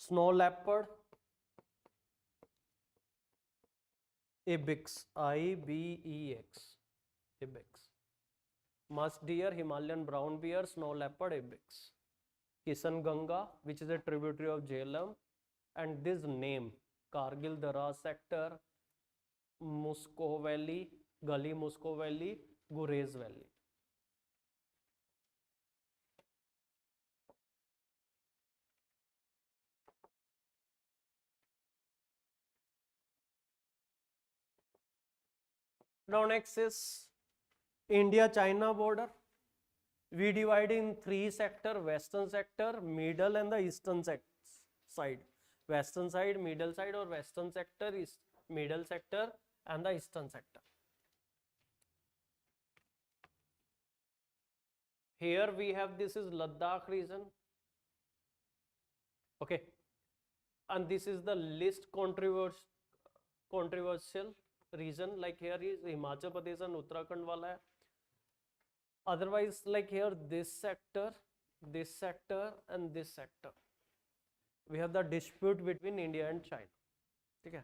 snow leopard, ibex, ibex, ibex, musk deer, Himalayan brown bear, snow leopard, ibex, Kisan Ganga, which is a tributary of Jhelum, and this name, Kargil Dara sector, Musco Valley, Gully Musco Valley, Gurez Valley. Now next is India-China border. We divide in three sectors: western sector, middle and the eastern side. Western side, middle side, or western sector is middle sector and the eastern sector. Here we have, this is Ladakh region, okay, and this is the least controversial region. Like here is Himachal Pradesh and Uttarakhand wala hai. Otherwise, like here, this sector, and this sector, we have the dispute between India and China. Okay.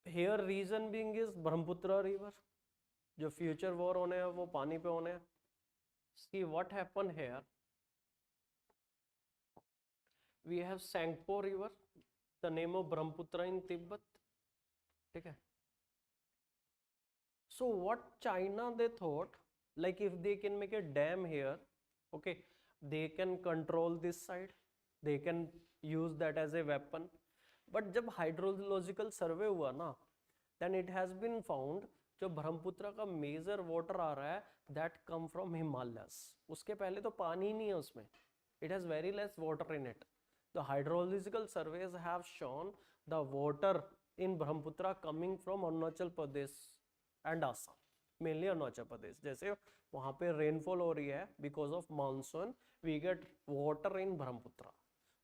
Here reason being is Brahmaputra river, जो future war होने हैं वो पानी पे होने हैं. See what happened here. We have Sangpo river, the name of Brahmaputra in Tibet. Okay. So what China they thought, like if they can make a dam here, okay, they can control this side, they can use that as a weapon. But जब hydrological survey हुआ ना, then it has been found जो ब्रह्मपुत्र का major water आ रहा है that come from Himalayas. उसके पहले तो पानी ही नहीं है उसमें. It has very less water in it. The hydrological surveys have shown the water in Brahmaputra coming from Arunachal Pradesh and Assam, mainly Arunachal Pradesh. जैसे वहाँ पे rainfall हो रही है because of monsoon, we get water in Brahmaputra.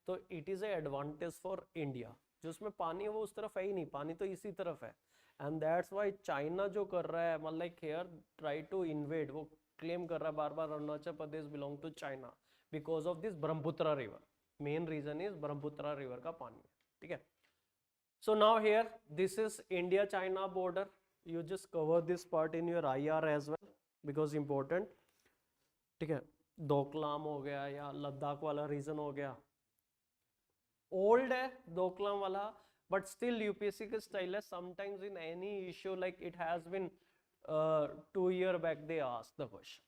तो it is a advantage for India. जो उसमें पानी है वो उस तरफ है ही नहीं, पानी तो इसी तरफ है. And that's why China जो कर रहा है, मतलब here try to invade, वो claim कर रहा है बार बार Arunachal Pradesh belong to China because of this Brahmaputra river. Main reason is Brahmaputra river का पानी. ठीक है. So now here this is India-China border. You just cover this part in your IR as well because important. ठीक है. डोकलाम हो गया या लद्दाख वाला रीजन हो गया. ओल्ड है डोकलाम वाला, but still UPSC का स्टाइल है. Sometimes in any issue like it has been 2 years back they asked the question.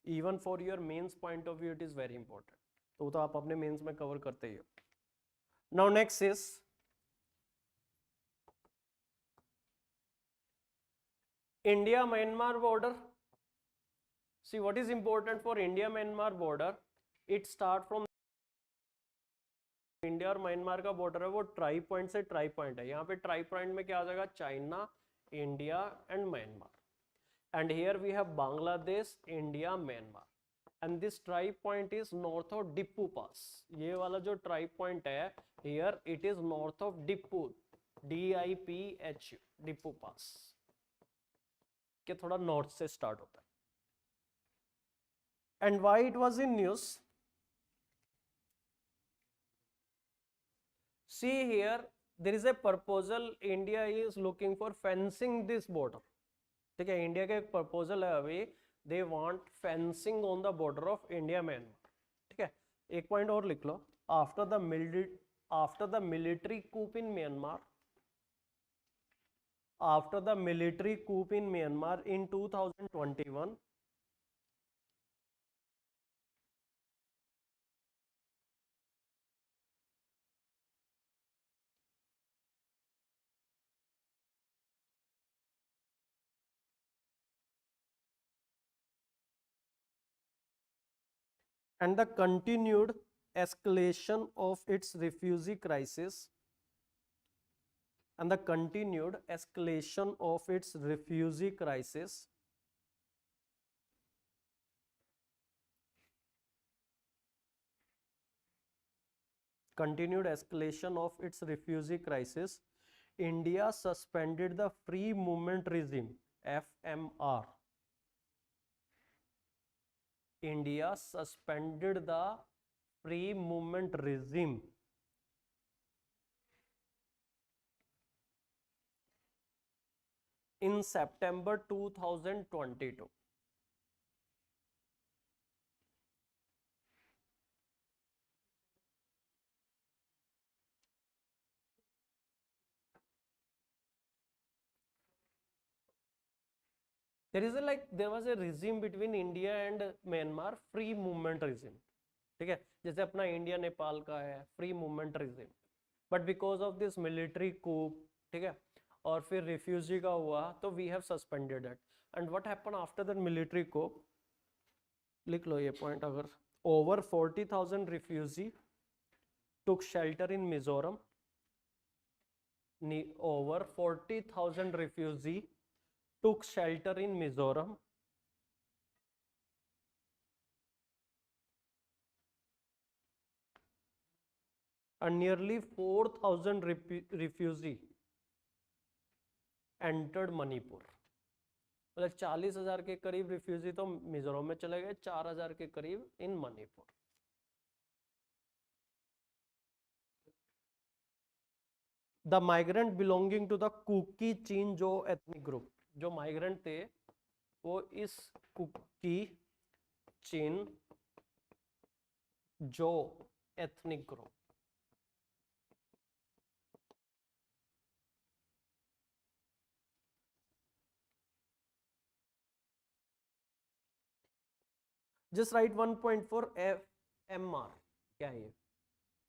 Even for your mains point of view it is very important. तो आप अपने mains में cover करते ही हो. Now next is India-Myanmar border. See what is important for India-Myanmar border. It start from India और Myanmar का border है वो ट्राई पॉइंट से ट्राई पॉइंट है. यहाँ पे ट्राई पॉइंट में क्या आ जाएगा, China, India and Myanmar. And here we have Bangladesh, India, Myanmar. And this tri point is north of Diphu pass. ये वाला जो ट्राई पॉइंट है here it is north of Diphu, DIPHU, Diphu pass के थोड़ा नॉर्थ से स्टार्ट होता है. And why it was in news. See here, there is a proposal. India is looking for fencing this border. ठीक है, इंडिया का एक प्रपोजल है अभी. They want fencing on the border of India Myanmar. ठीक है, एक पॉइंट और लिख लो. After the military coup in Myanmar, after the military coup in Myanmar in 2021. And the continued escalation of its refugee crisis, and the continued escalation of its refugee crisis India suspended the free movement regime, FMR. India suspended the free movement regime in September 2022. There was a regime between India and Myanmar, free movement regime. ठीक है, जैसे अपना India Nepal का है free movement regime, but because of this military coup, ठीक है, और फिर रिफ्यूजी का हुआ तो we have suspended it. And what happen after that military coup, लिख लो ये पॉइंट, अगर over 40,000 refugee took shelter in Mizoram. Over 40,000 refugees took shelter in Mizoram. And nearly 4,000 refugees entered Manipur. मतलब 40,000 के करीब रिफ्यूजी तो मिजोरम में चले गए, 4,000 के करीब in Manipur. The migrant belonging to the Kuki Chin Zo ethnic group, जो माइग्रेंट थे वो इस Kuki Chin Zo ethnic group. Just write 1.4 FMR. क्या है ये,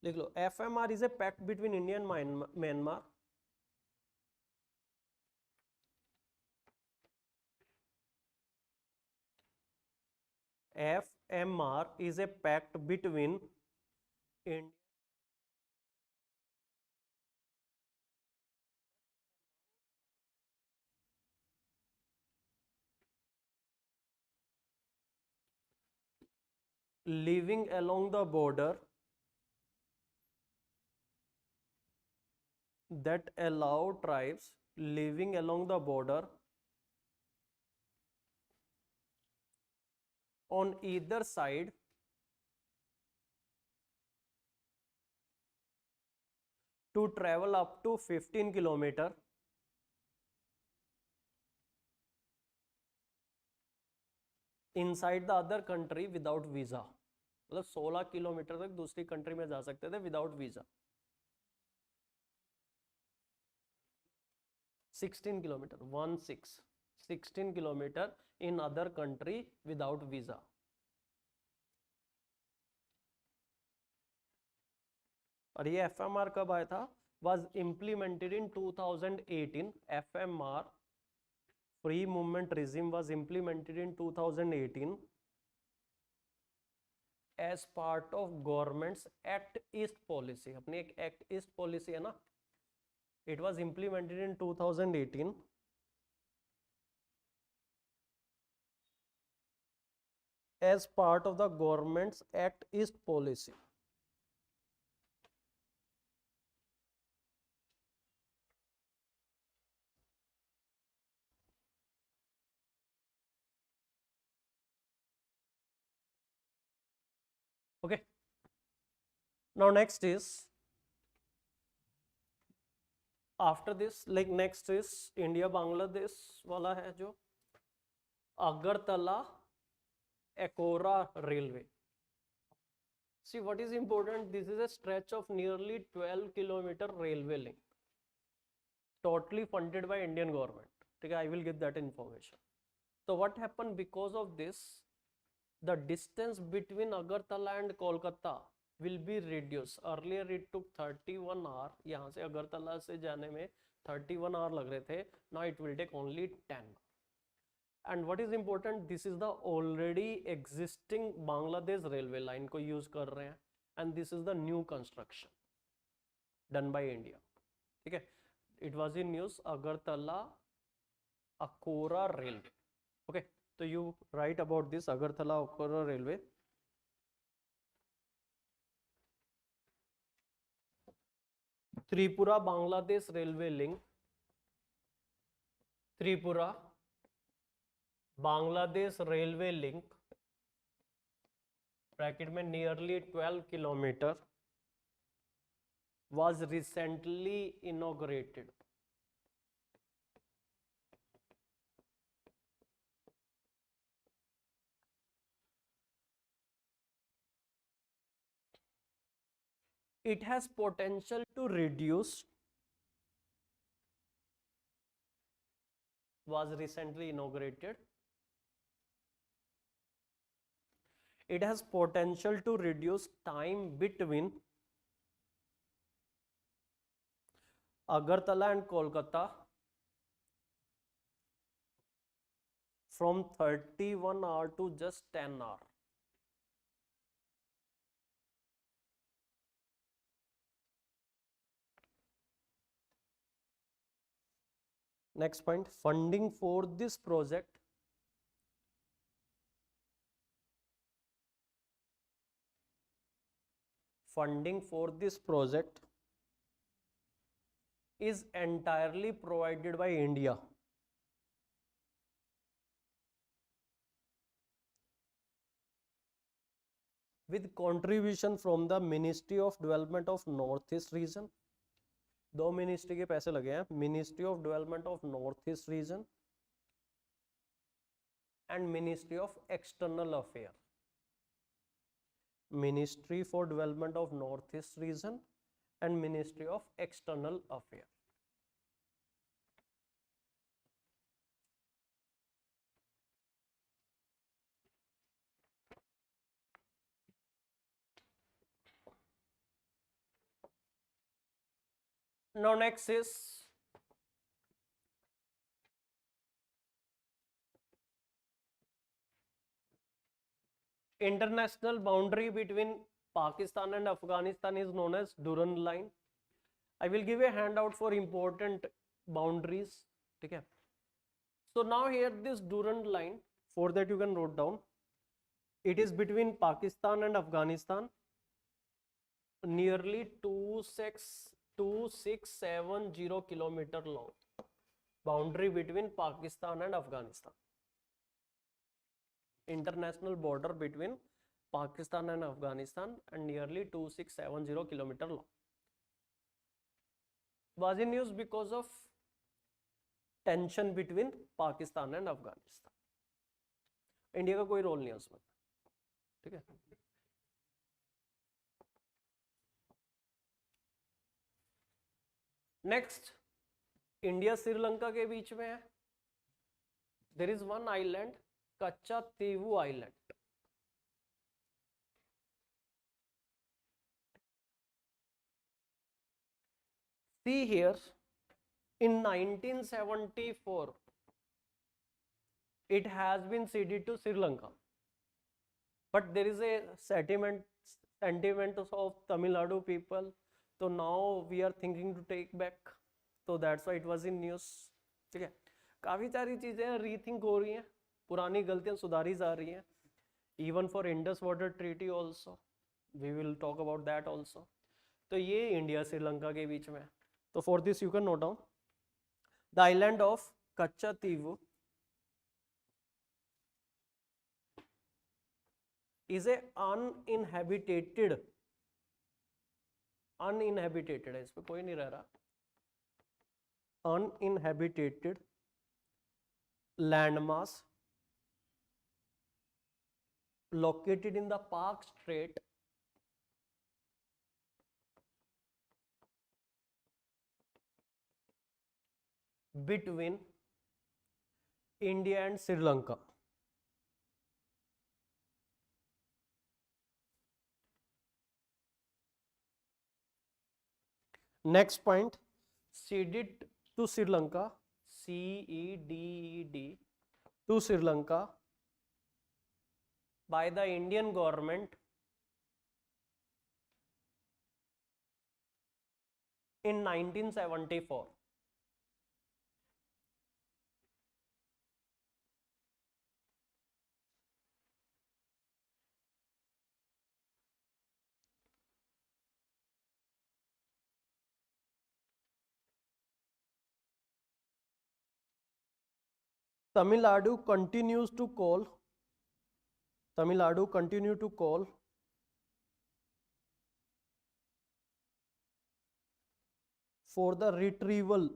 लिख लो. FMR is a pact between India and Myanmar. FMR is a pact between India living along the border that allow tribes living along the border on either side to travel up to 15 kilometer inside the other country without visa. मतलब 16 kilometre तक दूसरी country में जा सकते थे without visa. 16 kilometre, 16 kilometre in other country without visa. और ये FMR कब आया था, was implemented in 2018. FMR, free movement regime, was implemented in 2018 as part of government's Act East policy. अपनी एक Act East policy है ना, it was implemented in 2018 as part of the government's Act East policy. Okay, now next is, after this, like next is India Bangladesh वाला है जो Agartala Akora railway. See what is important, this is a stretch of nearly 12 kilometer railway link totally funded by Indian government. ठीक है, I will get that information. So what happened because of this, the distance between Agartala and Kolkata will be reduced. Earlier it took 31 hours, यहाँ से अगरतला से जाने में 31 hours लग रहे थे, now it will take only 10. And what is important, this is the already existing Bangladesh railway line को use कर रहे हैं, and this is the new construction done by India. ठीक है, it was in use Agartala Akora railway. Okay, so you write about this Agartala Akora railway. Tripura Bangladesh railway link, Tripura Bangladesh railway link bracket में nearly 12 kilometre was recently inaugurated. It has potential to reduce, was recently inaugurated. It has potential to reduce time between Agartala and Kolkata from 31 hours to just 10 hours. Next point, funding for this project is entirely provided by India. With contribution from the Ministry of Development of Northeast Region. दो ministry के पैसे लगे हैं, ministry of development of north east region and ministry of external affair. Ministry for development of north east region and ministry of external affair. Now next is international boundary between Pakistan and Afghanistan is known as Durand line. I will give a handout for important boundaries. ठीक है. So now here this Durand line, for that you can note down, it is between Pakistan and Afghanistan, nearly 2670 kilometer long. Boundary between Pakistan and Afghanistan. International border between Pakistan and Afghanistan and nearly 2670 kilometer long. Was in use because of tension between Pakistan and Afghanistan. India का कोई role नहीं है उसमें. ठीक है. Next, India Sri Lanka के बीच में है. देयर इज वन आइलैंड, कच्चा तीवू island. See here, in 1974, it has been ceded to Sri Lanka, but there is a sentiment of Tamil Nadu people, so now we are thinking to take back, so that's why it was in news. ठीक है. काफी सारी चीजें rethink हो रही हैं, पुरानी गलतियां सुधारी जा रही हैं. Even for Indus Water Treaty also, we will talk about that also. तो ये इंडिया श्रीलंका के बीच में. तो for this you can note down the island of Kachativu is a uninhabited है, इस पे कोई नहीं रह रहा. Uninhabited landmass located in the Park Strait between India and Sri Lanka. Next point, ceded to Sri Lanka, CEDED, to Sri Lanka by the Indian government in 1974. Tamil Nadu continue to call for the retrieval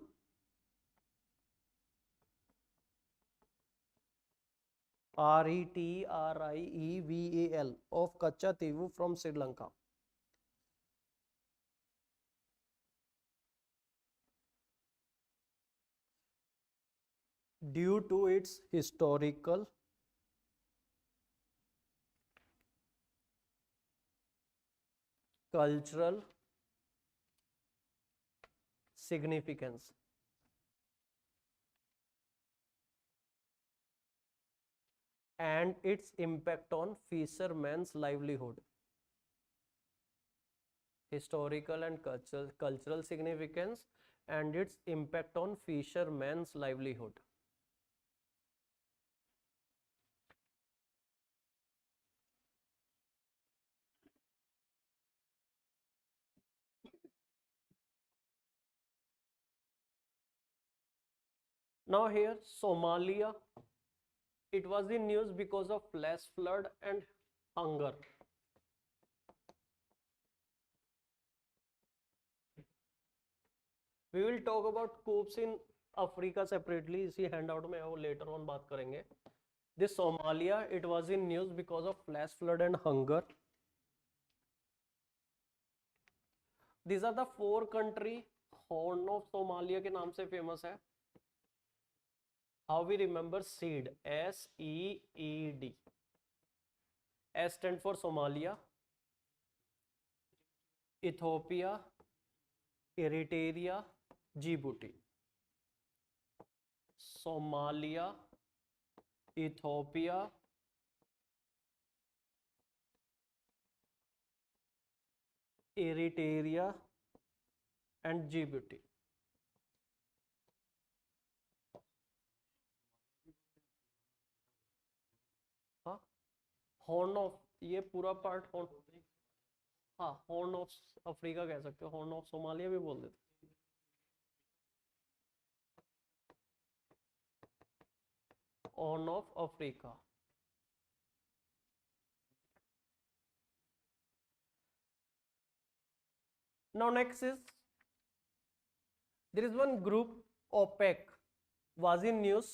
RETRIEVAL of Kachativu from Sri Lanka. Due to its historical, cultural significance and its impact on fishermen's livelihood. Historical and cultural significance and its impact on fishermen's livelihood. Now here Somalia, it was in news because of flash flood and hunger. We will talk about coups in Africa separately, इसी handout में वो later on बात करेंगे. This Somalia, it was in news because of flash flood and hunger. These are the 4 country. Horn of Somalia के नाम से famous है. How we remember SEED? SEED. S stand for Somalia, Ethiopia, Eritrea, Djibouti. Somalia, Ethiopia, Eritrea and Djibouti. हाँ, horn of, ये पूरा part horn, हाँ horn of Africa कह सकते हो, हॉर्न ऑफ सोमालिया भी बोल देते. Horn of Africa. Now next is, there is one group OPEC was in news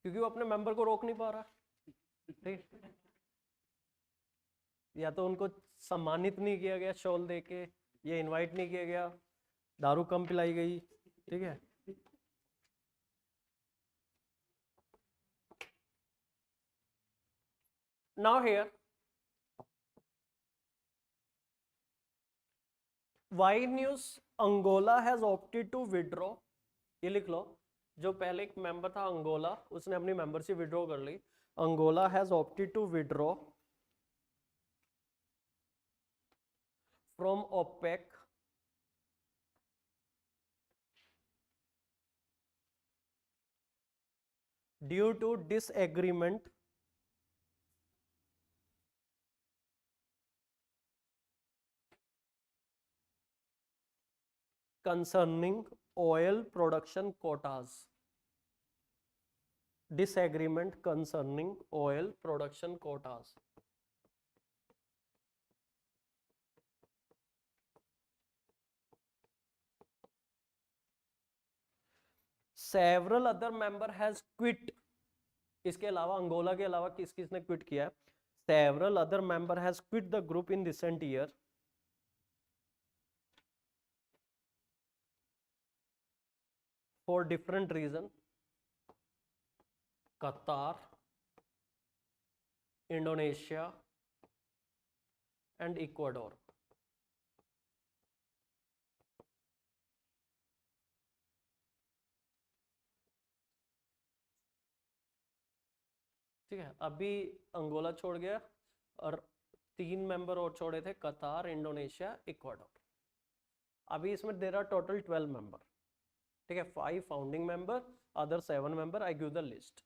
क्योंकि वो अपने मेंबर को रोक नहीं पा रहा. ठीक, या तो उनको सम्मानित नहीं किया गया शॉल देके, ये इनवाइट नहीं किया गया, दारू कम पिलाई गई. ठीक है. Now here, why news Angola has opted to withdraw. ये लिख लो, जो पहले एक मेंबर था अंगोला, उसने अपनी मेंबरशिप विड्रॉ कर ली. Angola has opted to withdraw from OPEC due to disagreement concerning oil production quotas. Disagreement concerning oil production quotas. Several other member has quit. इसके अलावा अंगोला के अलावा किस किसने क्विट किया है? Several other member has quit the group in recent year. For different reason. Qatar, Indonesia and Ecuador. ठीक है, अभी अंगोला छोड़ गया और 3 मेंबर और छोड़े थे, कतार, इंडोनेशिया, इक्वाडोर. अभी इसमें देर आर टोटल 12 मेंबर. ठीक है, 5 founding member, other 7 member. I give the list.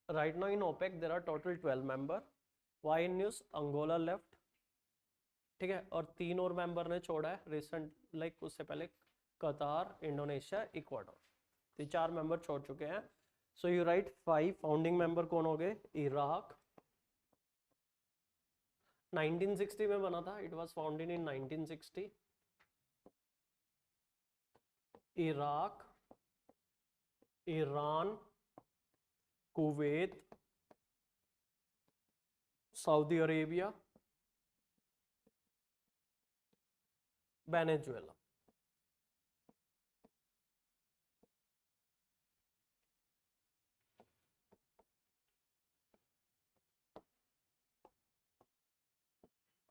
Right now in OPEC there are total 12 member. Why news Angola left. ठीक है, और 3 और मेंबर ने छोड़ा है रिसेंट, लाइक उससे पहले कतार, इंडोनेशिया, इक्वाडोर. तो 4 मेंबर छोड़ चुके हैं. So you right 5 founding member कौन हो गए? इराक 1960 में बना था. It was founded in 1960. Iraq, Iran, Kuwait, Saudi Arabia, Venezuela.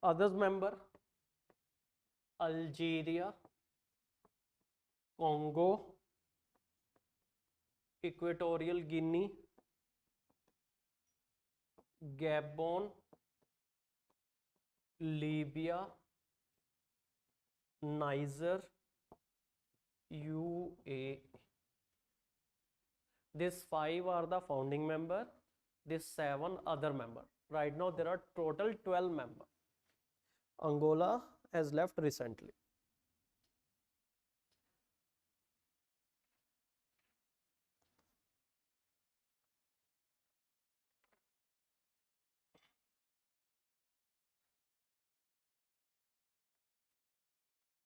Others member: Algeria, Congo, Equatorial Guinea, Gabon, Libya, Niger, UAE. These 5 are the founding member. These 7 other member. Right now there are total 12 member. Angola has left recently.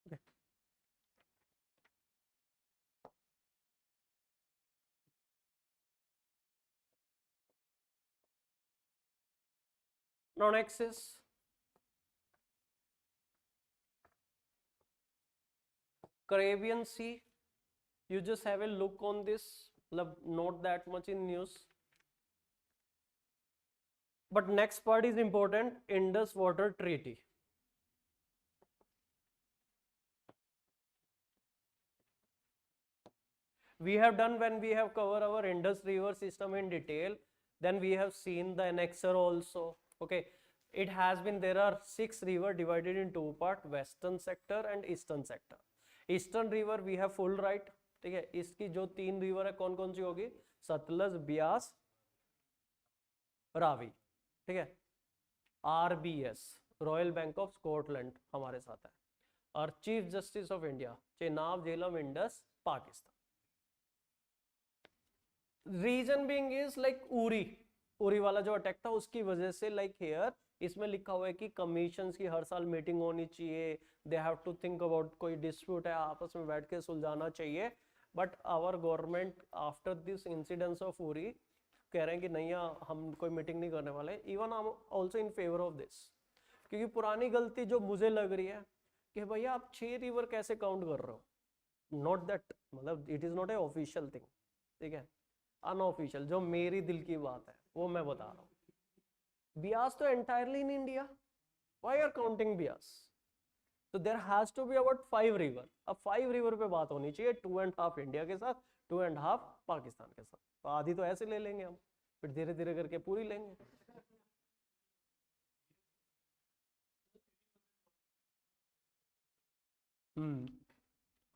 Okay. Now next is Caribbean Sea. You just have a look on this, not that much in news. But next part is important, Indus Water Treaty. We have done when we have covered our Indus River system in detail, then we have seen the annexer also. Okay, it has been, there are 6 rivers divided in 2 parts, western sector and eastern sector. Eastern river we have full right, ठीक है. इसकी जो 3 river है कौन कौन सी होगी? सतलज, ब्यास, रावी, ठीक है. RBS, Royal Bank of Scotland हमारे साथ है, और chief justice of India Chenab, Jhelum, Indus, Pakistan. Reason being is like Uri वाला जो अटैक था उसकी वजह से, लाइक हेयर इसमें लिखा हुआ है कि कमीशंस की हर साल मीटिंग होनी चाहिए, they have to think about, कोई डिस्प्यूट है आपस में बैठ के सुलझाना चाहिए. But our government after this incidence of Uri कह रहे हैं कि नहीं, हम कोई मीटिंग नहीं करने वाले. Even I am also in favour of this, क्योंकि पुरानी गलती जो मुझे लग रही है कि भैया आप 6 रिवर कैसे काउंट कर रहे हो. नॉट दैट, मतलब it is not A official thing, ठीक है, अनऑफिशियल, जो मेरी दिल की बात है वो मैं बता रहा हूँ. बियास तो entirely in India, why are counting Beas? तो there has to be about 5 river. अब 5 रिवर पे बात होनी चाहिए, 2.5 इंडिया के साथ, 2.5 पाकिस्तान के साथ. तो आधी तो ऐसे ले लेंगे हम, फिर धीरे धीरे करके पूरी लेंगे.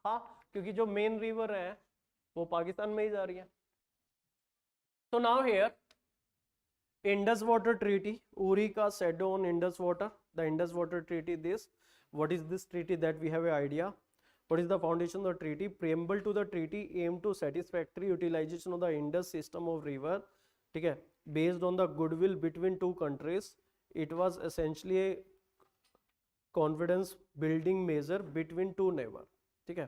हाँ, क्योंकि जो मेन रिवर है वो पाकिस्तान में ही जा रही है. तो now here Indus Water Treaty, Uri ka said on Indus Water, the Indus Water Treaty, this, what is this treaty, that we have an idea. What is the foundation of the treaty? Preamble to the treaty aimed to satisfactory utilization of the Indus system of river, okay, based on the goodwill between two countries. It was essentially a confidence building measure between two neighbors, okay.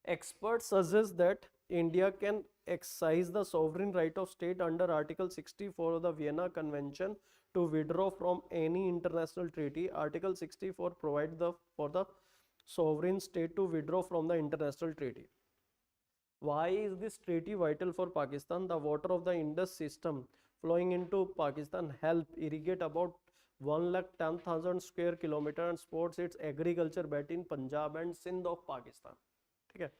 Experts suggest that India can exercise the sovereign right of state under Article 64 of the Vienna Convention to withdraw from any international treaty. Article 64 provides for the sovereign state to withdraw from the international treaty. Why is this treaty vital for Pakistan? The water of the Indus system flowing into Pakistan help irrigate about 1,10,000 square kilometer and supports its agriculture belt in Punjab and Sindh of Pakistan. Okay.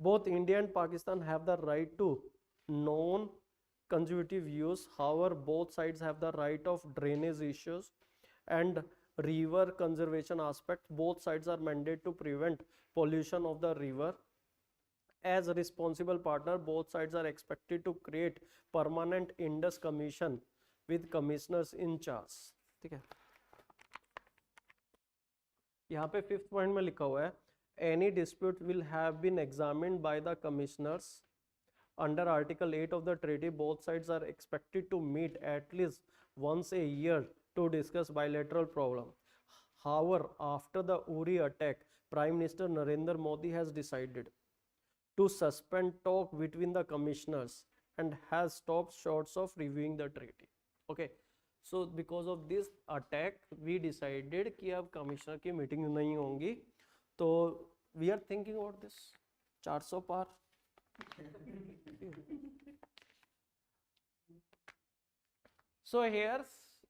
Both India and Pakistan have the right to non-conservative use. However, both sides have the right of drainage issues and river conservation aspect. Both sides are mandated to prevent pollution of the river. As a responsible partner, both sides are expected to create permanent Indus Commission with commissioners in charge. ठीक है, यहाँ पे 5th point में लिखा हुआ है, any dispute will have been examined by the commissioners. Under Article 8 of the treaty, both sides are expected to meet at least once a year to discuss bilateral problem. However, after the Uri attack, Prime Minister Narendra Modi has decided to suspend talk between the commissioners and has stopped short of reviewing the treaty. Okay, so because of this attack we decided कि अब commissioner की meeting नहीं होंगी, तो we are thinking about this 400 पार. So here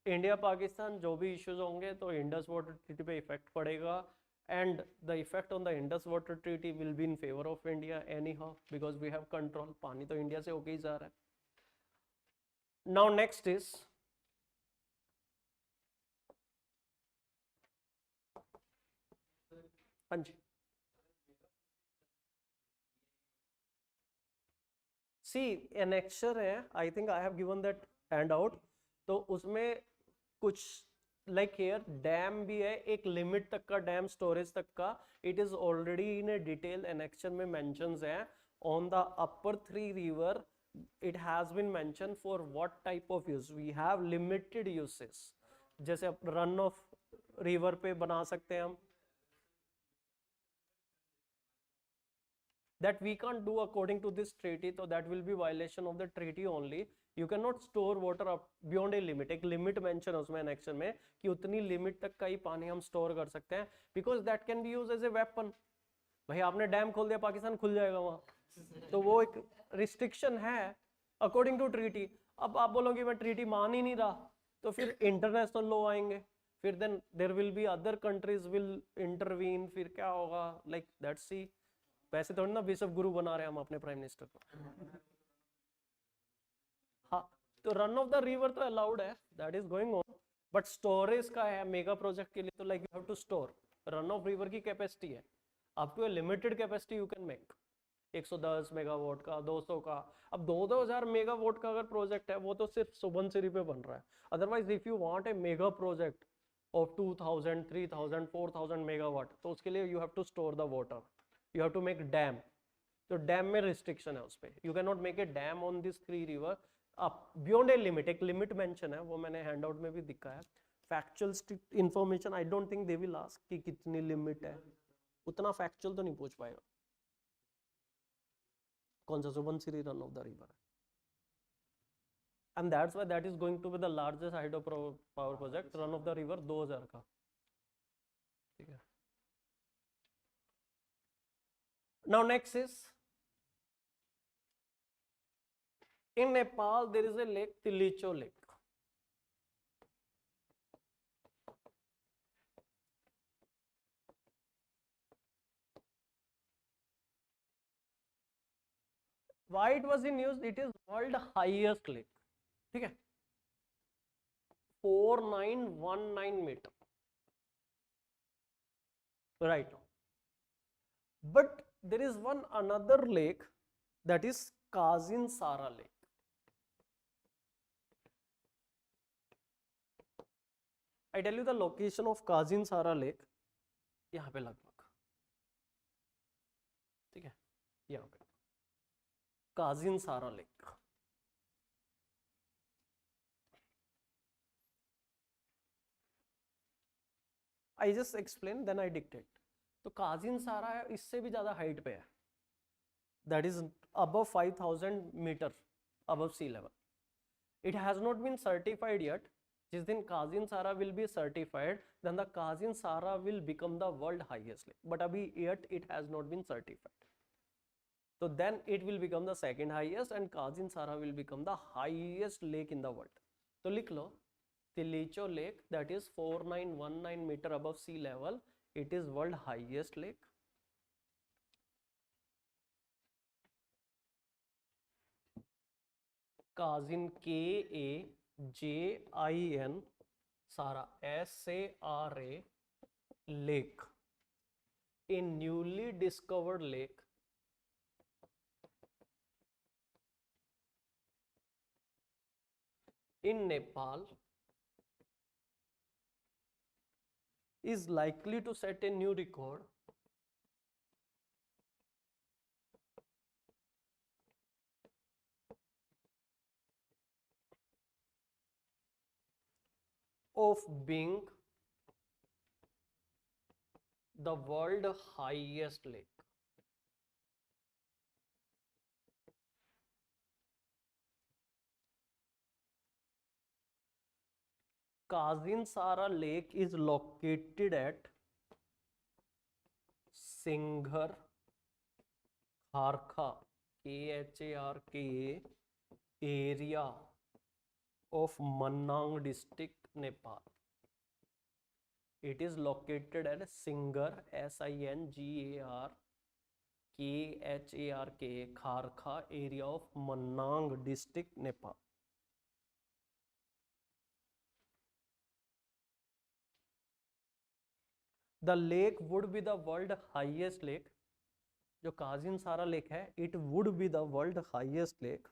India Pakistan जो भी issues होंगे तो इंडस वाटर ट्रीटी पे इफेक्ट पड़ेगा, and the effect on the Indus water treaty will be in favor of India anyhow because we have control. पानी तो India से होके ही जा रहा है. Now next is हाँ जी, see annexure है, I think I have given that handout, तो उसमें कुछ लाइक हेयर डैम भी है, एक लिमिट तक का डैम, स्टोरेज तक का. It is already in a detail annexure में मेंशंस है. On the upper 3 river it has been mention for what type of use. We have limited uses, जैसे रन ऑफ रिवर पे बना सकते हैं हम. That we can't do according to this treaty, so that will be violation of the treaty only. You cannot store water up beyond a limit. एक limit mention है उसमें annexation में कि उतनी लिमिट तक का ही पानी हम स्टोर कर सकते हैं, because that can be use as a weapon. भाई आपने डैम खोल दिया, पाकिस्तान खुल जाएगा वहां, तो वो एक रिस्ट्रिक्शन है अकॉर्डिंग टू ट्रीटी. अब आप बोलोगे मैं ट्रीटी मान ही नहीं रहा, तो फिर इंटरनेशनल लॉ आएंगे, फिर then there will be other countries will intervene, फिर क्या होगा, लाइक दैट्स सी. वैसे थोड़ी ना विश्व गुरु बना रहे हैं हम अपने प्राइम मिनिस्टर को. हाँ, तो रन ऑफ द रिवर तो अलाउड है, that is going on, but storage का है मेगा प्रोजेक्ट के लिए, तो like you have to store. Run of river की कैपेसिटी है, up to a limited capacity you can make. 110 megawatt का, 200 का. अब 2,000 मेगावाट का अगर प्रोजेक्ट है, वो तो सिर्फ सुबनसिरी पे बन रहा है. Otherwise if you want a mega project of 2,000 3,000 4,000 megawatt, तो उसके लिए you have to store the water, you have to make dam. तो डैम में रिस्ट्रिक्शन है उस पर, you can not make a dam on this 3 river beyond a limit. एक limit mention है, वो मैंने हैंड आउट में भी दिखा है. Factual information I don't think they will ask कि कितनी लिमिट है, उतना फैक्चुअल तो नहीं पूछ पाएगा. कौन सा Subansiri run of the river है, and that's why that is going to be the largest hydro power project. Run of the river 2000 का. ठीक है. Now next is in Nepal there is a lake, Tilicho Lake. Why it was in use? It is world highest lake. ठीक है, 4919 metre. Right now, but there is one another lake, that is Kazin Sara Lake. I tell you the location of Kazin Sara Lake. यहाँ पे लगभग, ठीक है, यहाँ पे Kazin Sara Lake. I just explain, then I dictate. तो काजिन सारा है, इससे भी ज्यादा हाइट पे है, that is above 5,000 metre above sea level. It has not been certified yet. जिस दिन Kajin Sara will be certified, then the Kajin Sara will become the world highest lake, but अभी yet it has not been certified. तो then it will become the second highest and Kajin Sara will become the highest lake in the world. तो लिख लो, Tilicho Lake, that is 4919 meter above sea level. It is world highest lake. Kazin, Kazin Sara, Sara lake, a newly discovered lake in Nepal, is likely to set a new record of being the world highest lake. Kazinsara Lake is located at Singhar Kharka, Kharka area of Manang district, Nepal. It is located at Singhar, Singar Kharka, Kharka area of Manang district, Nepal. The lake would be the world highest lake. जो काजिनसारा lake है, it would be the world highest lake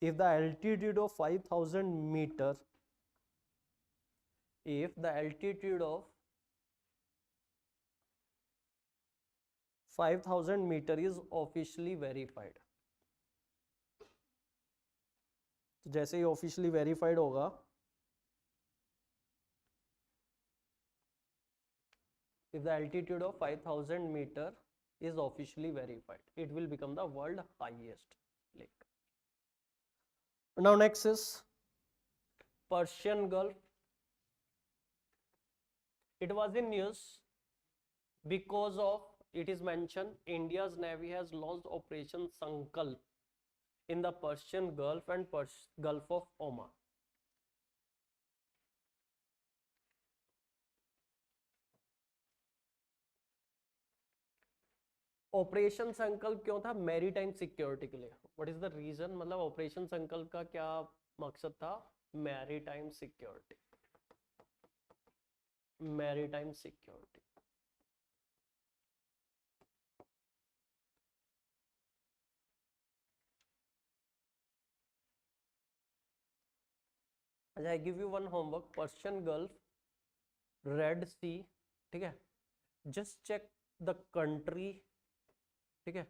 if the altitude of 5000 meter, if the altitude of 5000 meter is officially verified. तो जैसे ही officially verified होगा, if the altitude of 5000 meter is officially verified, it will become the world highest lake. Now next is Persian Gulf. It was in news because of, it is mentioned, India's Navy has launched Operation Sankalp in the Persian Gulf and Gulf of Oman. Operation Sankalp क्यों था? Maritime security के लिए. What is the reason? मतलब operation Sankalp का क्या मकसद था? Maritime security. Maritime security. अच्छा, I give you one homework. Persian Gulf, Red Sea, ठीक है, जस्ट चेक द कंट्री, ठीक है,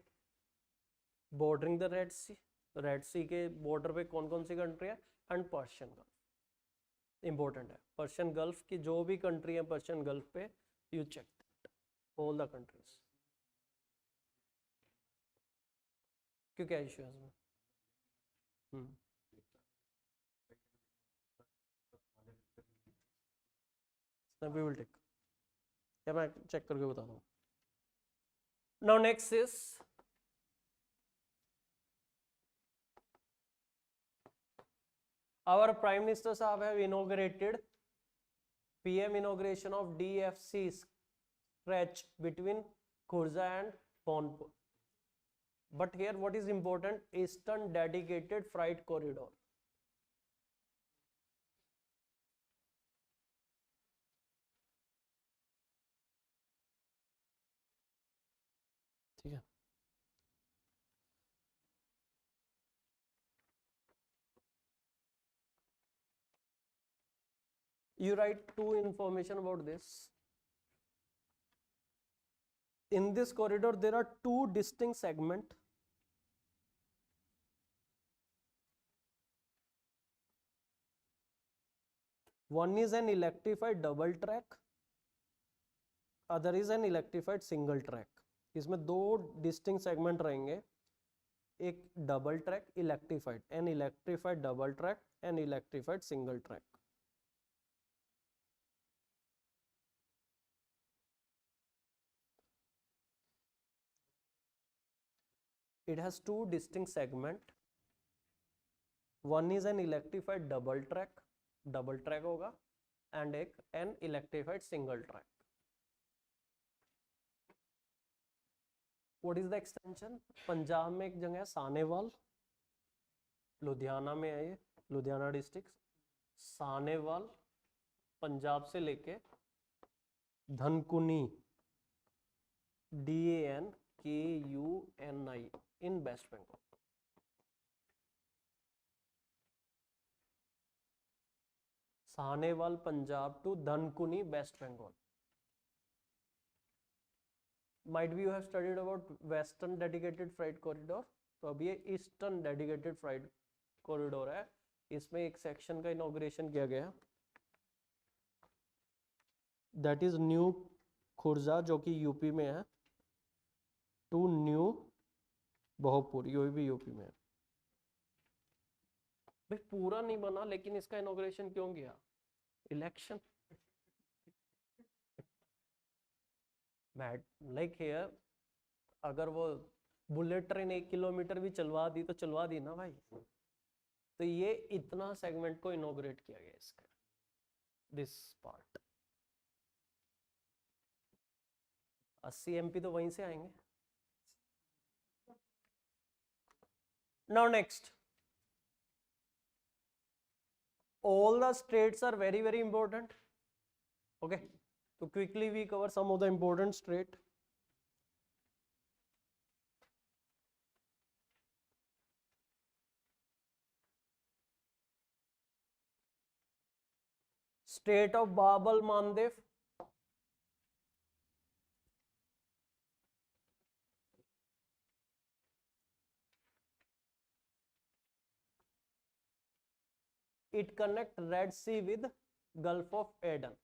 bordering the Red Sea. Red Sea के बॉर्डर पे कौन कौन सी कंट्री है? एंड पर्शियन गल्फ इंपॉर्टेंट है. पर्शियन गल्फ की जो भी कंट्री है पर्शियन गल्फ पे, you check all the countries. क्यों, क्या इशू है इसमें? वी विल टेक, क्या मैं चेक करके बता दूं. Now next is our prime minister साहब have inaugurated PM inauguration of DFC stretch between Khurja and Phonpur. But here what is important? Eastern dedicated freight corridor. ठीक है. You write two information about this. In this corridor there are two distinct segments. One is an electrified double track, other is an electrified single track. इसमें दो distinct segment रहेंगे. एक double track electrified, an electrified double track, an electrified single track. It has two distinct segment. One is an electrified double track होगा, and एक an electrified single track. What is the extension? Punjab में एक जगह है सानेवाल, लुधियाना में है ये, Ludhiana district. Sahnewal Punjab से लेके धनकुनी, DANKUNI in West Bengal. Sahnewal Punjab to धनकुनी West Bengal. Might be you have studied about Western dedicated freight corridor. तो अब ये Eastern dedicated freight corridor है. इसमें एक सेक्शन का इनॉग्रेशन किया गया, दैट इज न्यू खुर्जा जो कि यूपी में है, टू न्यू बहोपुर, ये भी यूपी में है. भाई पूरा नहीं बना, लेकिन इसका इनॉग्रेशन क्यों गया? इलेक्शन। लाइक हियर, अगर वो बुलेट ट्रेन 1 किलोमीटर भी चलवा दी तो चलवा दी ना भाई। तो ये इतना सेगमेंट को इनॉग्रेट किया गया इसका, दिस पार्ट। 80 MP तो वहीं से आएंगे। Now next, all the states are very very important. Okay, so quickly we cover some of the important state. State of Babal Mandev, it connect Red Sea with Gulf of Aden.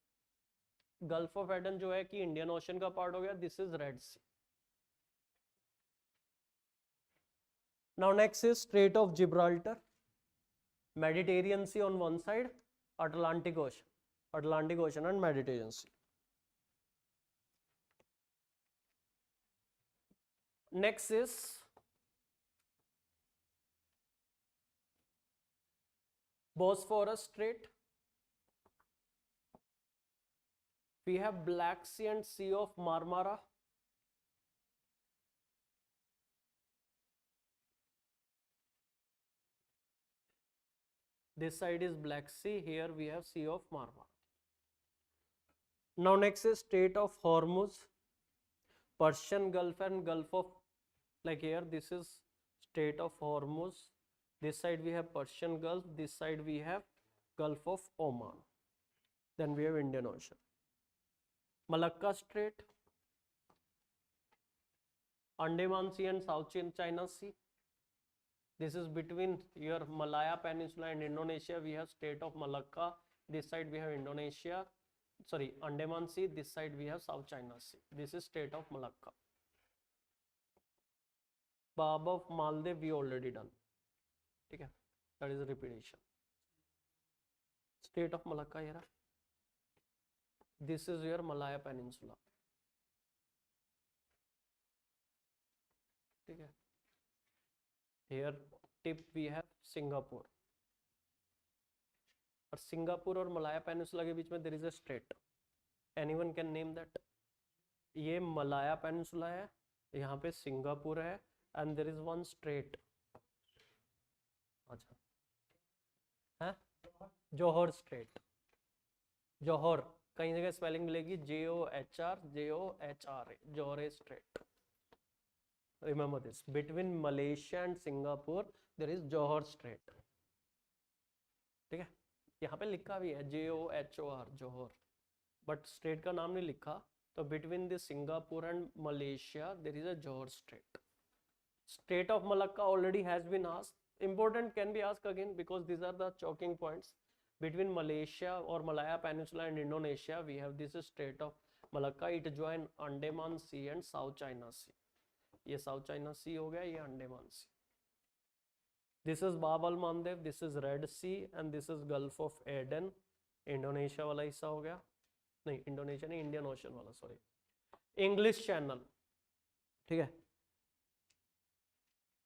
Gulf of Aden जो है कि Indian Ocean का part हो गया, this is Red Sea. Now next is Strait of Gibraltar, Mediterranean Sea on one side, Atlantic Ocean and Mediterranean Sea. Next is Bosphorus Strait. We have Black Sea and Sea of Marmara. This side is Black Sea, here we have Sea of Marmara. Now next is Strait of Hormuz, Persian Gulf and Gulf of, like here this is Strait of Hormuz, this side we have Persian Gulf, this side we have Gulf of Oman, then we have Indian Ocean. Malacca Strait, Andaman Sea and South China Sea. This is between your Malaya Peninsula and Indonesia. We have Strait of Malacca. This side we have Indonesia, sorry, Andaman Sea. This side we have South China Sea. This is Strait of Malacca. Bab of Maldives we already done. Okay, that is a repetition. Strait of Malacca here. This is your Malaya Peninsula. Okay. Here tip we have Singapore. और Singapore और Malaya peninsula के बीच में there is a strait. Anyone can name that? ये Malaya peninsula है, यहाँ पे Singapore है, and there is one strait. अच्छा, है जोहर स्ट्रेट. जोहर कहीं जगह स्पेलिंग मिलेगी JOHR, Johar straight. Remember this. Between Malaysia and Singapore there is Johor Strait. ठीक है, यहाँ पे लिखा भी है JOHOR, जोहर, बट स्ट्रेट का नाम नहीं लिखा. तो between the Singapore and Malaysia there is a Johor Strait. Strait of Malacca already has been asked. Important, can be asked again because these are the choking points. Between Malaysia or Malaya Peninsula and Indonesia we have this Strait of Malacca. It join Andaman Sea and South China Sea. ये South China Sea हो गया, ये Andaman Sea. This is Bab al Mandeb, this is Red Sea and this is Gulf of Aden. Indonesia वाला हिस्सा हो गया, नहीं Indonesia नहीं, इंडियन ओशन वाला, सॉरी. इंग्लिश चैनल, ठीक है,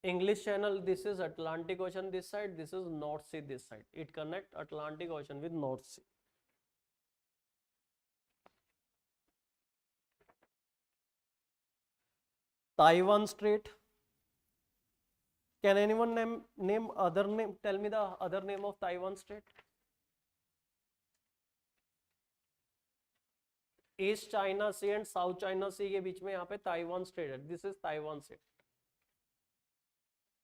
English Channel, this is Atlantic Ocean this side, this is North Sea this side. It connect Atlantic Ocean with North Sea. Taiwan Strait. Can anyone name other name? Tell me the other name of Taiwan Strait. East China Sea and South China Sea के बीच में यहाँ पे Taiwan Strait है. This is Taiwan Strait.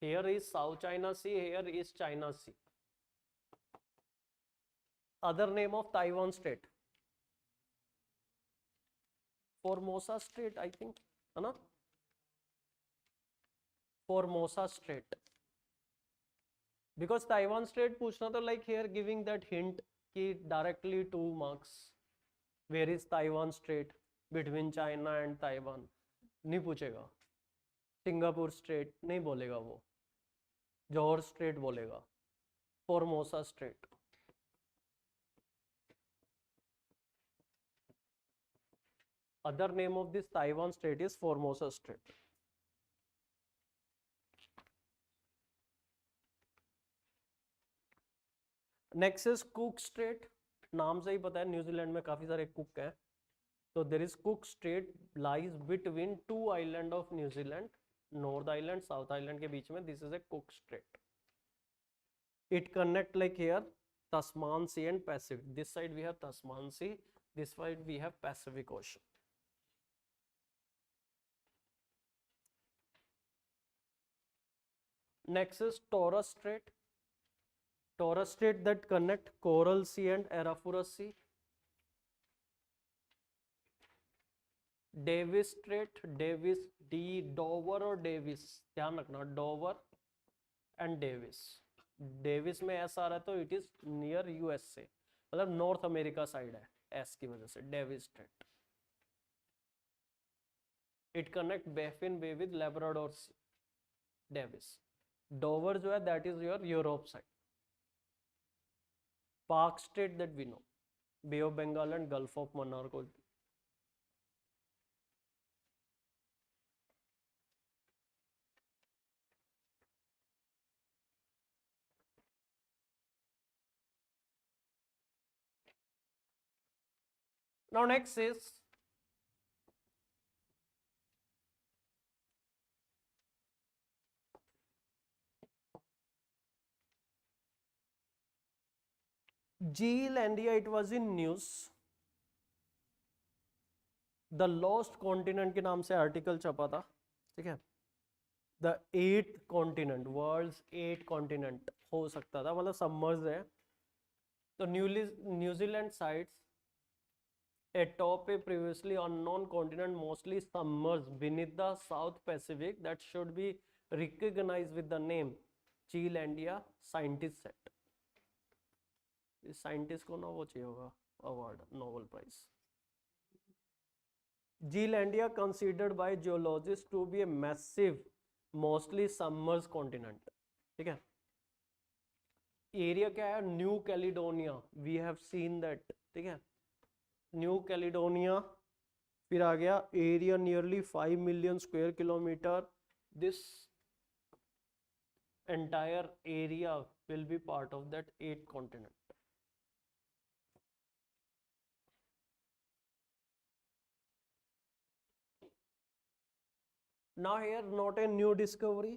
Here is South China Sea, here is China Sea. Other name of Taiwan Strait, Formosa Strait I think, है ना, Formosa Strait. Because Taiwan Strait पूछना तो like here giving that hint कि directly 2 marks. Where is Taiwan Strait between China and Taiwan नहीं पूछेगा. Singapore straight नहीं बोलेगा वो, जोहर स्ट्रेट बोलेगा. Formosa Strait. Other name of this Taiwan Strait is Formosa Strait. Next is Cook straight. नाम से ही पता है न्यूजीलैंड में काफी सारे कुक हैं. तो there is Cook Strait lies between two island of New Zealand, North Island South Island के बीच में. This is a Cook Strait. It connect like here Tasman Sea and Pacific. This side we have Tasman Sea, this side we have Pacific Ocean. Next is Torres Strait. Torres Strait that connect Coral Sea and Arafura Sea. Davis Strait, Davis, D, Dover और Davis, ध्यान रखना Dover and Davis. Davis में S आ रहा है तो it is near USA, मतलब North America side है एस की वजह से. Davis Strait. It connect Baffin Bay with Labrador Sea. Davis. Dover जो है that is your Europe side. Palk Strait that we know, Bay of Bengal and Gulf of Mannar को. Now next is Zealandia. It was in news. The lost continent के नाम से article छपा था. ठीक है. The 8th continent, world's 8 continent हो सकता था, मतलब सबमर्ज है. तो New Zealand sites atop a previously unknown continent mostly submerged beneath the South Pacific that should be recognized with the name Zealandia, scientists said. इस साइंटिस्ट को ना वो चाहिए होगा award, Nobel prize. Zealandia considered by geologists to be a massive mostly submerged continent. ठीक है. Area क्या है? New Caledonia. We have seen that. ठीक है. New Caledonia. फिर आ गया area nearly 5 million square kilometre. This entire area will be part of that 8 continent. Now here not a new discovery.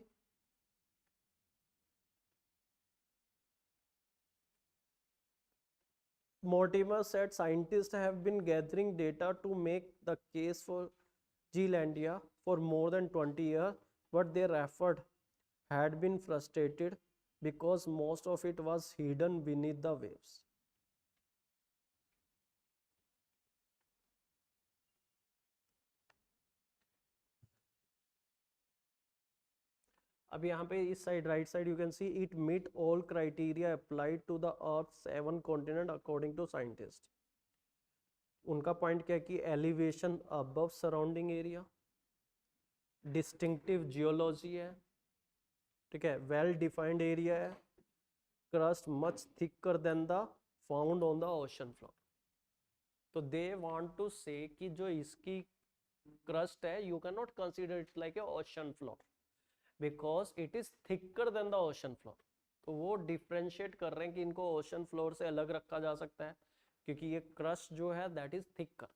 Mortimer said scientists have been gathering data to make the case for Zealandia for more than 20 years, but their effort had been frustrated because most of it was hidden beneath the waves. अब यहाँ पे इस side right side you can see it meet all criteria applied to the earth 7 continent according to scientist. उनका point क्या है कि elevation above surrounding area, distinctive geology है. ठीक है. वेल डिफाइंड एरिया है. Crust much thicker than the found on the ocean floor. तो they want to से कि जो इसकी क्रस्ट है you can not consider it like a ocean floor because it is thicker than the ocean floor. तो वो differentiate कर रहे हैं कि इनको ओशन फ्लोर से अलग रखा जा सकता है क्योंकि ये क्रस्ट जो है that is thicker.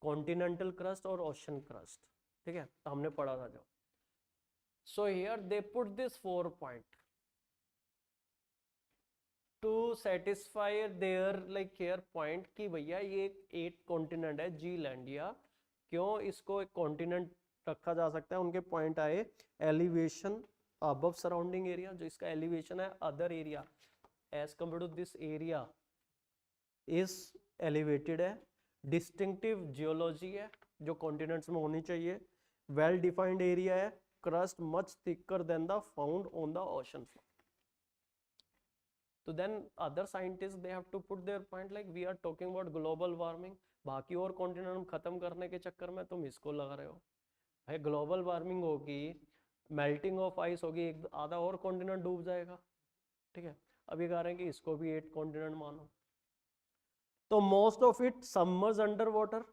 Continental crust और ओशन क्रस्ट. ठीक है. तो हमने पढ़ा था जो. So here they put this 4 point two satisfy their like here point कि भैया ये 8 कॉन्टिनेंट है जीलैंडिया, क्यों इसको एक कॉन्टिनेंट रखा जा सकता है. उनके पॉइंट आए एलिवेशन अबव सराउंडिंग एरिया, जो इसका एलिवेशन है other area as compare to this area is elevated है. डिस्टिंक्टिव जियोलॉजी है जो कॉन्टिनेंट्स में होनी चाहिए. वेल डिफाइंड एरिया है. Crust much thicker than the found on the ocean floor. तो then other scientist they have to put their point like we are talking about global warming. बाकी और continent खत्म करने के चक्कर में तुम इसको लगा रहे हो. भाई ग्लोबल वार्मिंग होगी, मेल्टिंग ऑफ आइस होगी, एक आधा और कॉन्टिनेंट डूब जाएगा. ठीक है. अभी कह रहे हैं कि इसको भी 8 कॉन्टिनेंट मानो। तो most of it submerge under water.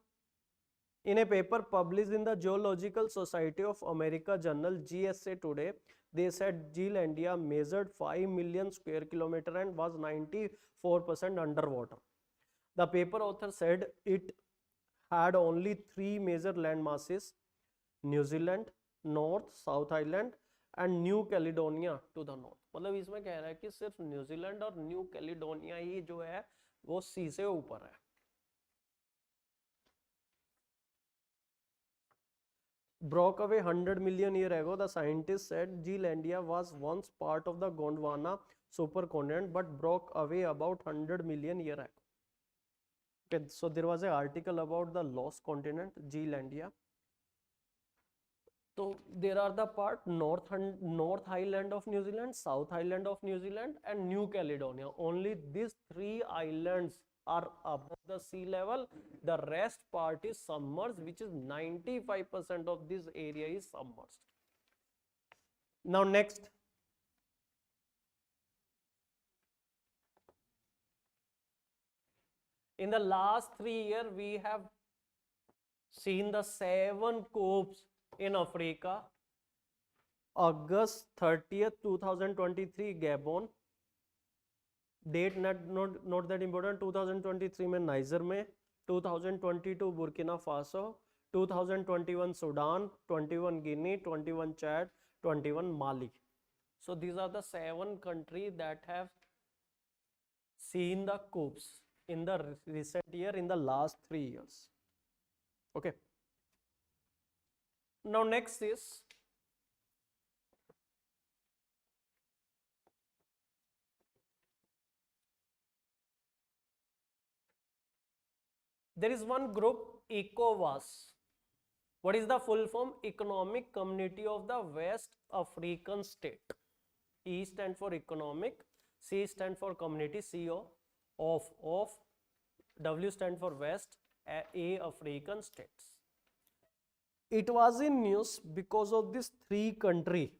In a paper published in the Geological Society of America journal GSA today, they said Zealandia measured 5 million square kilometer and was 94% underwater. The paper author said it had only 3 major land masses: New Zealand, North, South Island and New Caledonia to the north. मतलब इसमें कह रहा है कि सिर्फ New Zealand और new Caledonia ही जो है वो सी से ऊपर है। Broke away 100 million years ago, the scientists said Zealandia was once part of the Gondwana supercontinent but broke away about 100 million years ago. Okay, so there was an article about the lost continent, Zealandia. So there are the part North Island of New Zealand, South Island of New Zealand and New Caledonia. Only these 3 islands are above the sea level. The rest part is submerged, which is 95% of this area is submerged. Now next, in the last 3 years we have seen the 7 coups in Africa. August 30th 2023 Gabon, date not that important. 2023 में Niger में, 2022 Burkina Faso, 2021 Sudan, 21 Guinea, 21 Chad, 21 Mali. So these are the 7 countries that have seen the coups in the recent year, in the last 3 years. Okay. Now next is there is one group, ECOWAS. What is the full form? Economic Community of the West African State. E stand for economic, C stand for community, CO of W stand for West, A African states. It was in news because of these 3 countries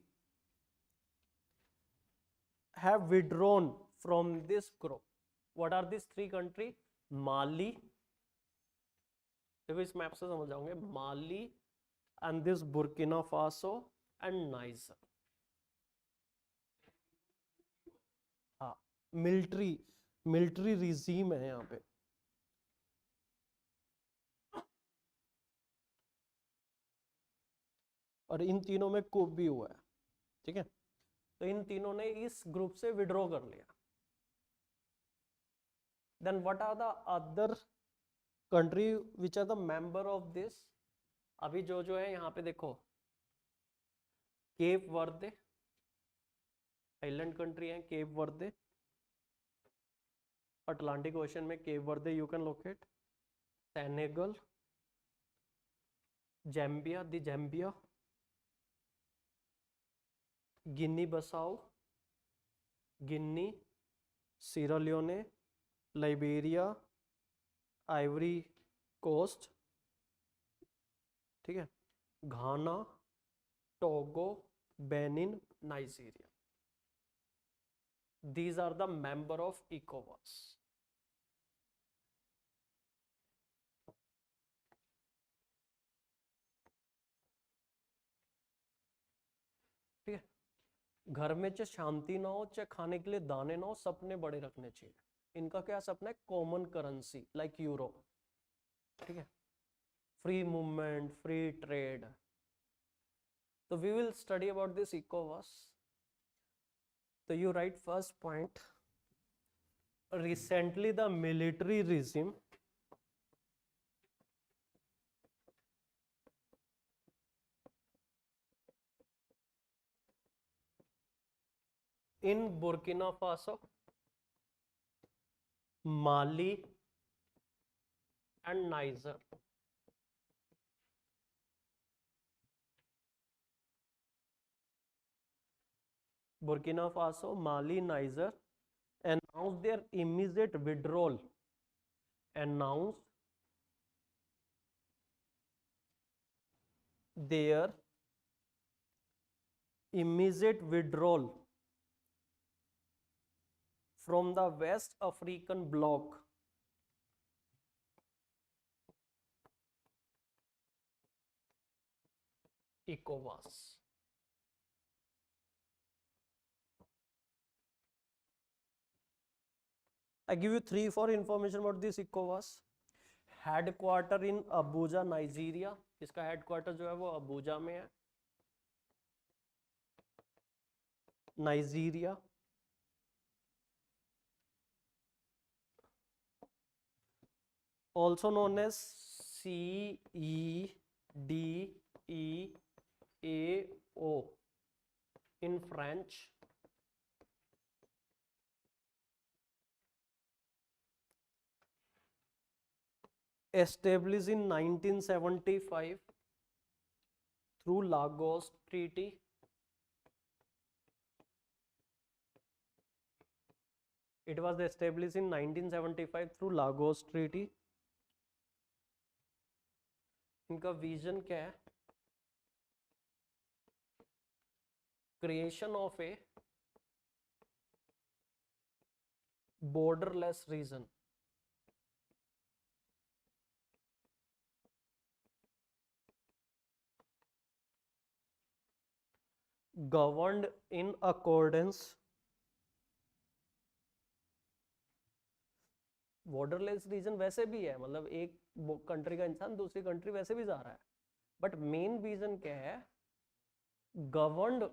have withdrawn from this group. What are these 3 countries? Mali, देखो इस map से समझ जाओगे, Mali and this Burkina Faso and Niger. हाँ, military regime है यहाँ पे. और इन तीनों में coup भी हुआ है. ठीक है, तो इन तीनों ने इस ग्रुप से विड्रॉ कर लिया. Then what are the other country which are the member of this? अभी जो है यहाँ पे देखो, केप वर्दे आइलैंड कंट्री है, केप वर्दे. अटलांटिक ओशन में Cape Verde you can locate. Senegal, Gambia, the Gambia, Guinea Bissau, Guinea, Sierra Leone, Liberia, Ivory Coast, ठीक है, Ghana, Togo, Benin, Nigeria. These are the member of ECOWAS. ठीक है, घर में चाहे शांति ना हो, चाहे खाने के लिए दाने ना हो, सपने बड़े रखने चाहिए. इनका क्या सपना है? Common currency like euro. ठीक है, फ्री मूवमेंट, फ्री ट्रेड. तो we will study about this ECOWAS. So you write first point. Recently the military regime in Burkina Faso, Mali and Niger Burkina Faso, Mali, Niger announced their immediate withdrawal. Announced their immediate withdrawal from the West African bloc. ECOWAS. I give you 3-4 information about this ECOWAS. Headquarter in Abuja Nigeria, इसका headquarter जो है वो Abuja में है, Nigeria. Also known as CEDEAO in French. Established in 1975 through Lagos Treaty. It was established in 1975 through Lagos Treaty. इनका vision क्या है? Creation of a borderless region. Governed in accordance. Borderless region वैसे भी है, मतलब एक कंट्री का इंसान दूसरी कंट्री वैसे भी जा रहा है, बट मेन रीजन क्या है? गवर्नड,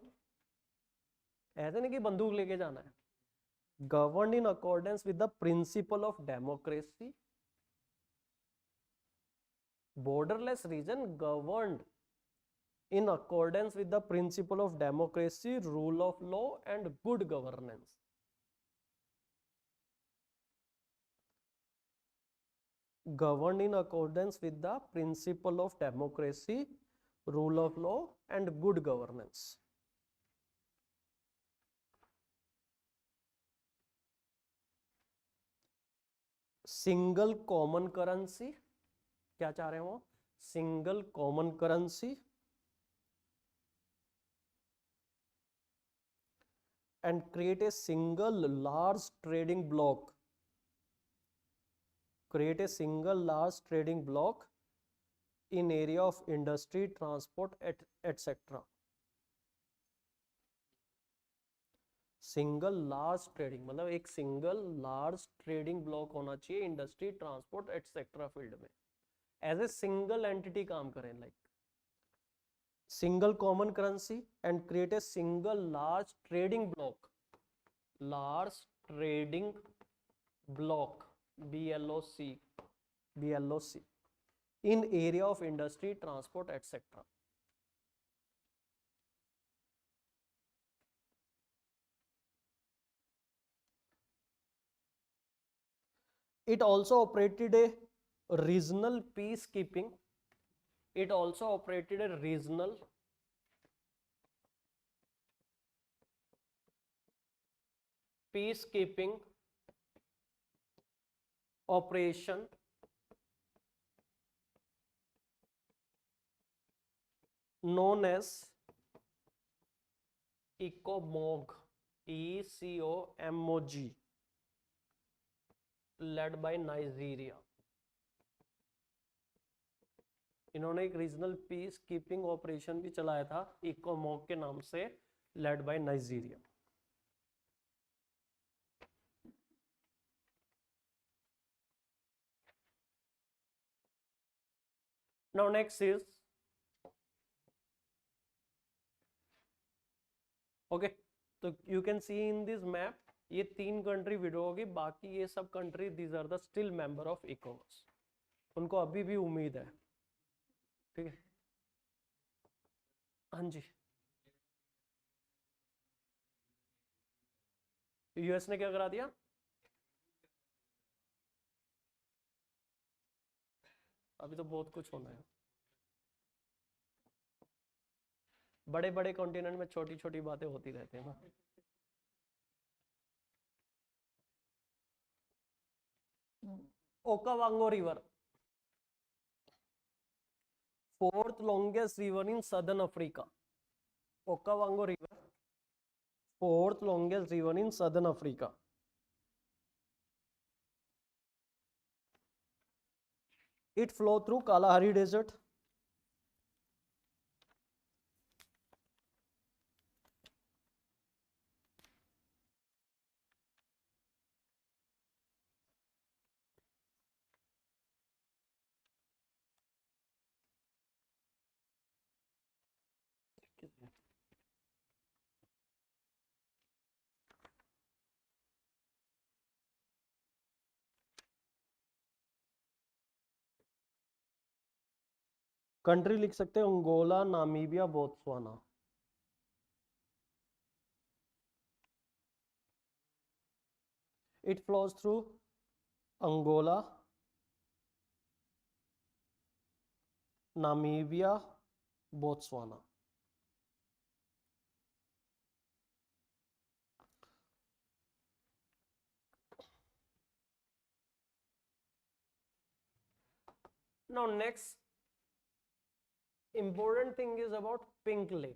ऐसे नहीं कि बंदूक लेके जाना है. Governed in accordance with the principle of democracy. Borderless region governed in accordance with the principle of democracy, rule of law and good governance. Governed in accordance with the principle of democracy, rule of law and good governance. Single common currency, क्या चाह रहे हैं वो? Single common currency and create a single large trading bloc. Create a single large trading bloc in area of industry, transport, etc. Single large trading मतलब एक single large trading block होना चाहिए industry, transport etcetera field में, as a single entity काम करें, like single common currency and create a single large trading block, large trading block, BLOC in area of industry, transport, etc. It also operated a regional peacekeeping. It also operated a regional peacekeeping operation known as ECOMOG, ECOMOG, led by Nigeria. इन्होंने एक regional peace keeping operation भी चलाया था इकोमॉग के नाम से, led by Nigeria. Now next is okay, तो you can see in this map ये 3 कंट्री विड्रॉ होगी, बाकी ये सब country these are the still member of इकोवास, उनको अभी भी उम्मीद है. ठीक है, हाँ जी. यूएस ने क्या करा दिया? अभी तो बहुत कुछ होना है. बड़े बड़े कॉन्टिनेंट में छोटी छोटी बातें होती रहती है ना. Okavango river, 4th longest river in southern Africa. Okavango river, 4th longest river in southern Africa. It flow through Kalahari Desert. Country लिख सकते हैं Angola, Namibia, Botswana. It flows through Angola, Namibia, Botswana. Now next important thing is about Pink Lake.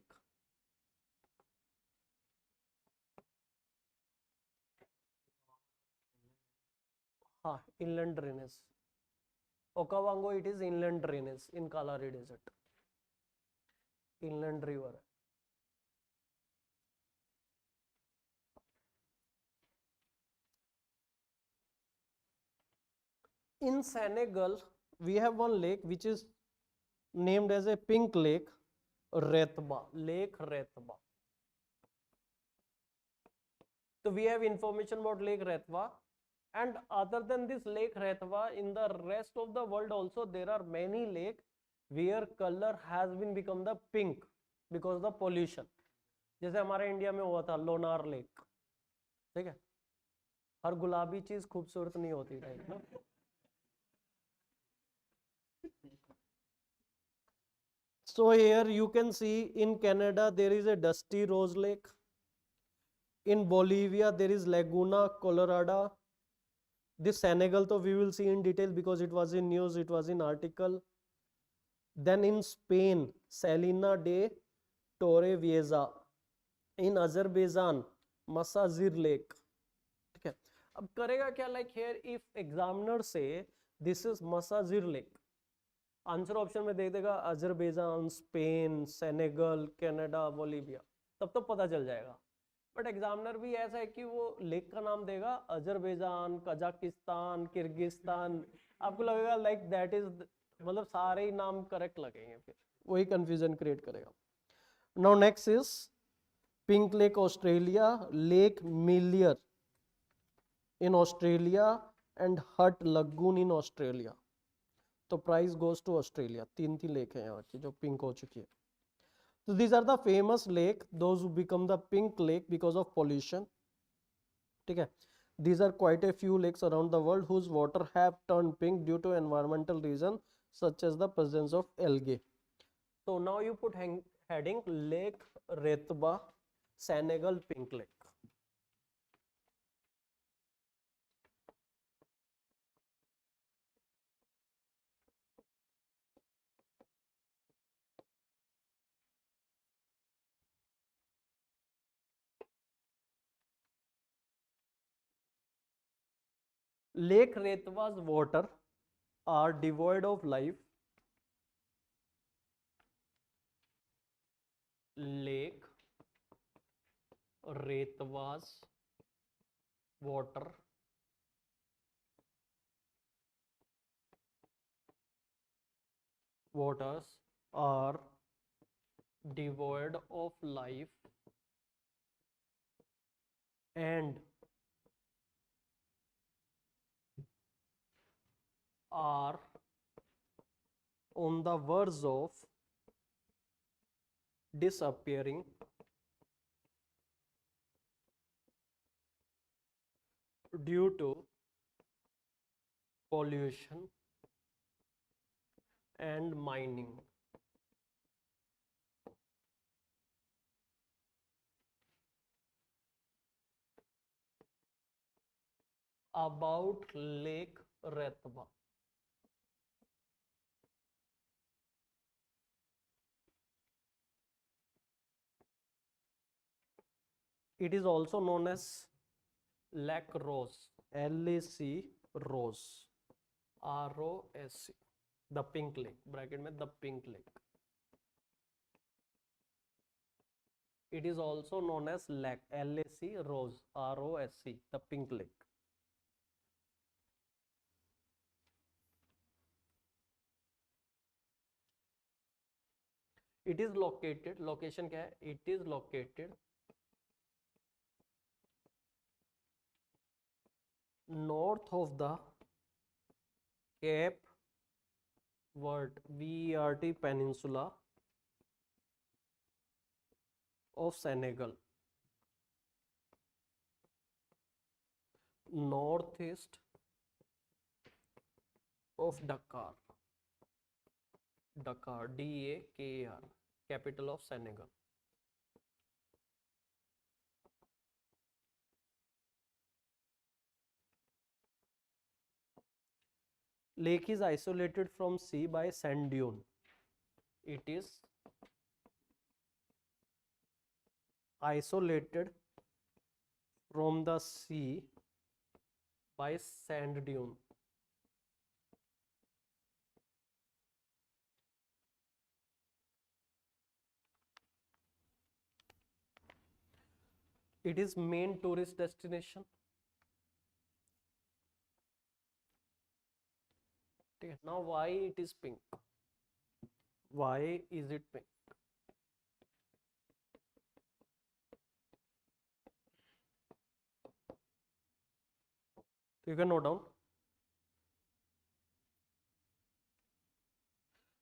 Inland drainage. Okavango, it is inland drainage in Kalahari Desert. Inland river. In Senegal, we have one lake which is named as a Pink Lake, Retba, Lake Retba. So we have information about Lake Retba, and other than this Lake Retba, in the rest of the world also there are many lakes where color has been become the pink because of the pollution. जैसे हमारे India में हुआ था Lonar lake, ठीक है. हर गुलाबी चीज खूबसूरत नहीं होती टाइप ना. So here you can see in Canada there is a dusty rose lake. In Bolivia there is Laguna Colorada. This Senegal though we will see in detail because it was in news, it was in article. Then in Spain, Salina de Torrevieja. In Azerbaijan, Masazir Lake. ठीक है. अब करेगा क्या, like here if examiner say this is Masazir Lake, answer option में दे देगा Azerbaijan, Spain, Senegal, Canada, Bolivia, तब तो पता चल जाएगा. बट एग्जामिनर भी ऐसा है कि वो लेक का नाम देगा अजरबैजान, कजाकिस्तान, किर्गिस्तान, आपको लगेगा लाइक दैट इज, मतलब सारे ही नाम करेक्ट लगेंगे, फिर वही कंफ्यूजन क्रिएट करेगा. Now next is pink lake Australia, Lake Hillier in Australia and Hutt Lagoon in Australia. तो प्राइस गोज टू ऑस्ट्रेलिया. तीन लेक है यहाँ की जो पिंक हो चुकी है. So these are the famous lake, those who become the pink lake because of pollution. ठीक है. These are quite a few lakes around the world whose water have turned pink due to environmental reasons such as the presence of algae. So now you put heading Lake Retba, Senegal Pink Lake. Lake Retwa's water are devoid of life. Lake Retwa's waters are devoid of life and are on the verge of disappearing due to pollution and mining. About Lake Retba. It is also known as Lac Rose, Lac Rose, ROSC. The pink lake, bracket में the pink lake. It is also known as LAC, LAC, Rose, ROSC, the pink lake. It is located, location क्या है? It is located north of the Cape Verde Peninsula of Senegal, northeast of Dakar, Dakar, DAKAR, capital of Senegal. Lake is isolated from sea by sand dune. It is isolated from the sea by sand dune. It is main tourist destination. Now why it is pink? Why is it pink? You can note down.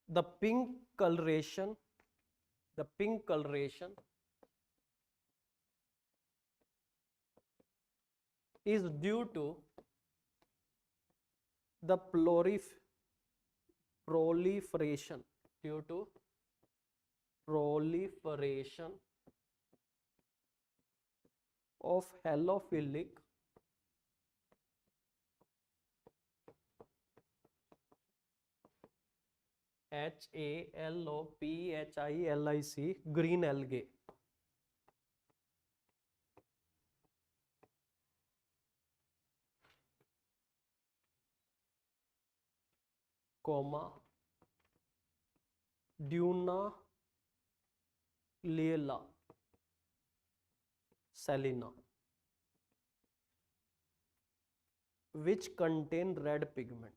The pink coloration is due to the proliferation of halophilic HALOPHILIC green algae, comma Duna Liela salina, which contain red pigment.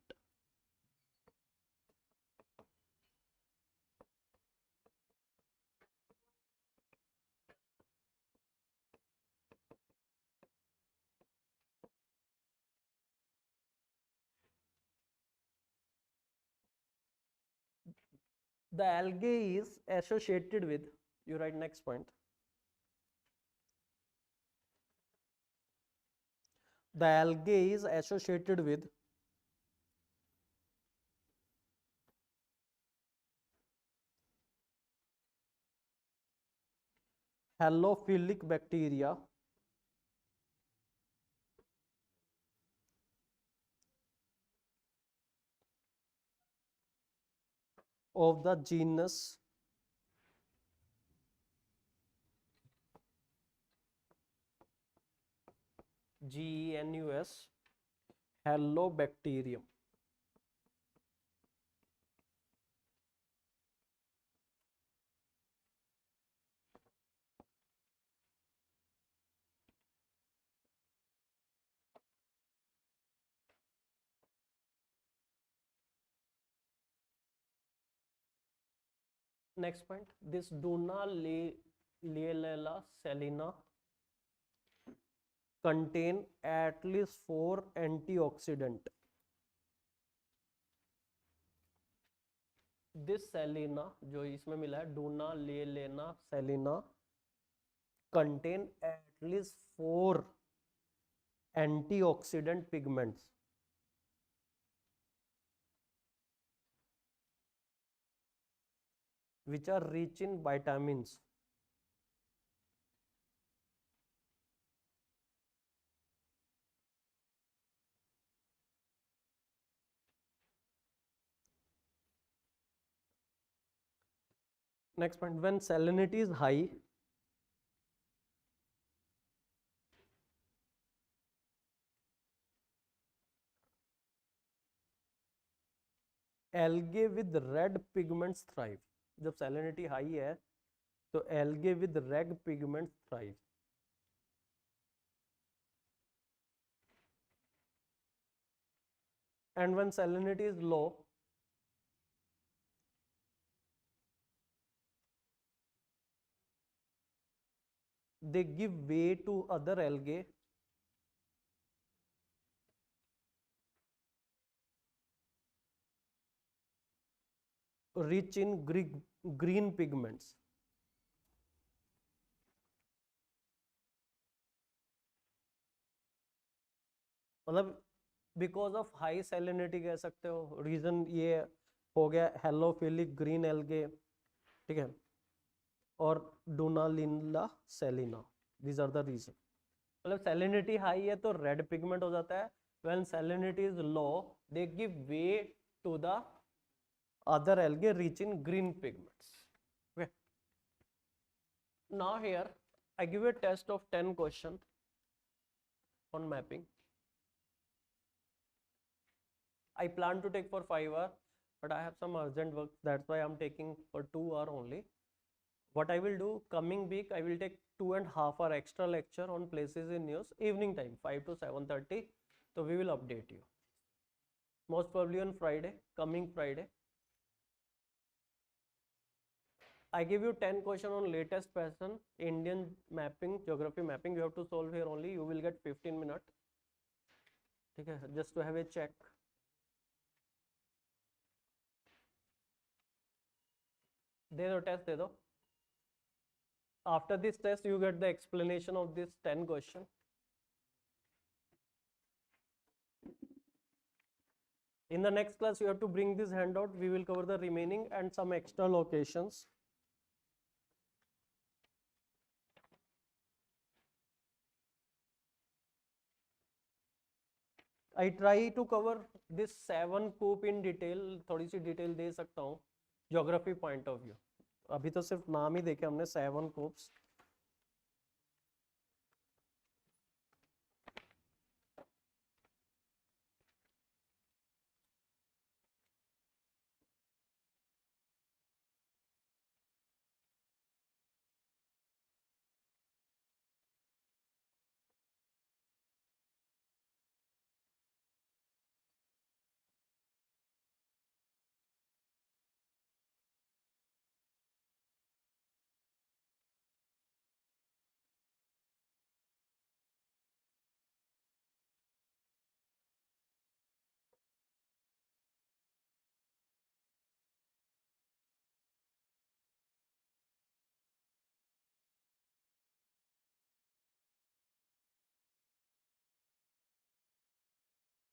The algae is associated with, you write next point. The algae is associated with halophilic bacteria of the genus GENUS Halobacterium. Next point, this Duna Liela salina contain at least 4 antioxidant. This salina जो इसमें मिला है Duna Liela salina contain at least 4 antioxidant pigments. Which are rich in vitamins. Next point, when salinity is high, algae with red pigments thrive. जब salinity high है तो algae with red pigments thrive. And when salinity is low, they give way to other algae rich in green pigments. मतलब because of high salinity कह सकते हो, reason ये हो गया हेलोफिलिक ग्रीन एल्गे, ठीक है, और Dunaliella salina, these are the reason. मतलब सैलिनिटी हाई है तो रेड पिगमेंट हो जाता है, when salinity is low they give way to the other algae rich in green pigments. Okay. Now here I give a test of 10 questions on mapping. I plan to take for 5 hours, but I have some urgent work. That's why I'm taking for 2 hours only. What I will do, coming week, I will take 2.5 hour extra lecture on places in news, evening time, 5 to 7:30. So we will update you. Most probably on Friday, coming Friday. I give you 10 questions on latest pattern, Indian mapping, geography mapping. You have to solve here only. You will get 15 minutes. Okay, just to have a check. दे दो test दे दो. After this test, you get the explanation of this 10 question. In the next class, you have to bring this handout. We will cover the remaining and some extra locations. I try to cover this 7 coup in detail. थोड़ी सी detail दे सकता हूँ geography point of view. अभी तो सिर्फ नाम ही देखे हमने 7 coups.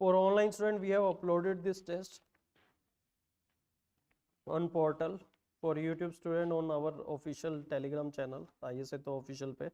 For online student, we have uploaded this test on portal. For YouTube student, on our official Telegram channel, IASSETU official पे.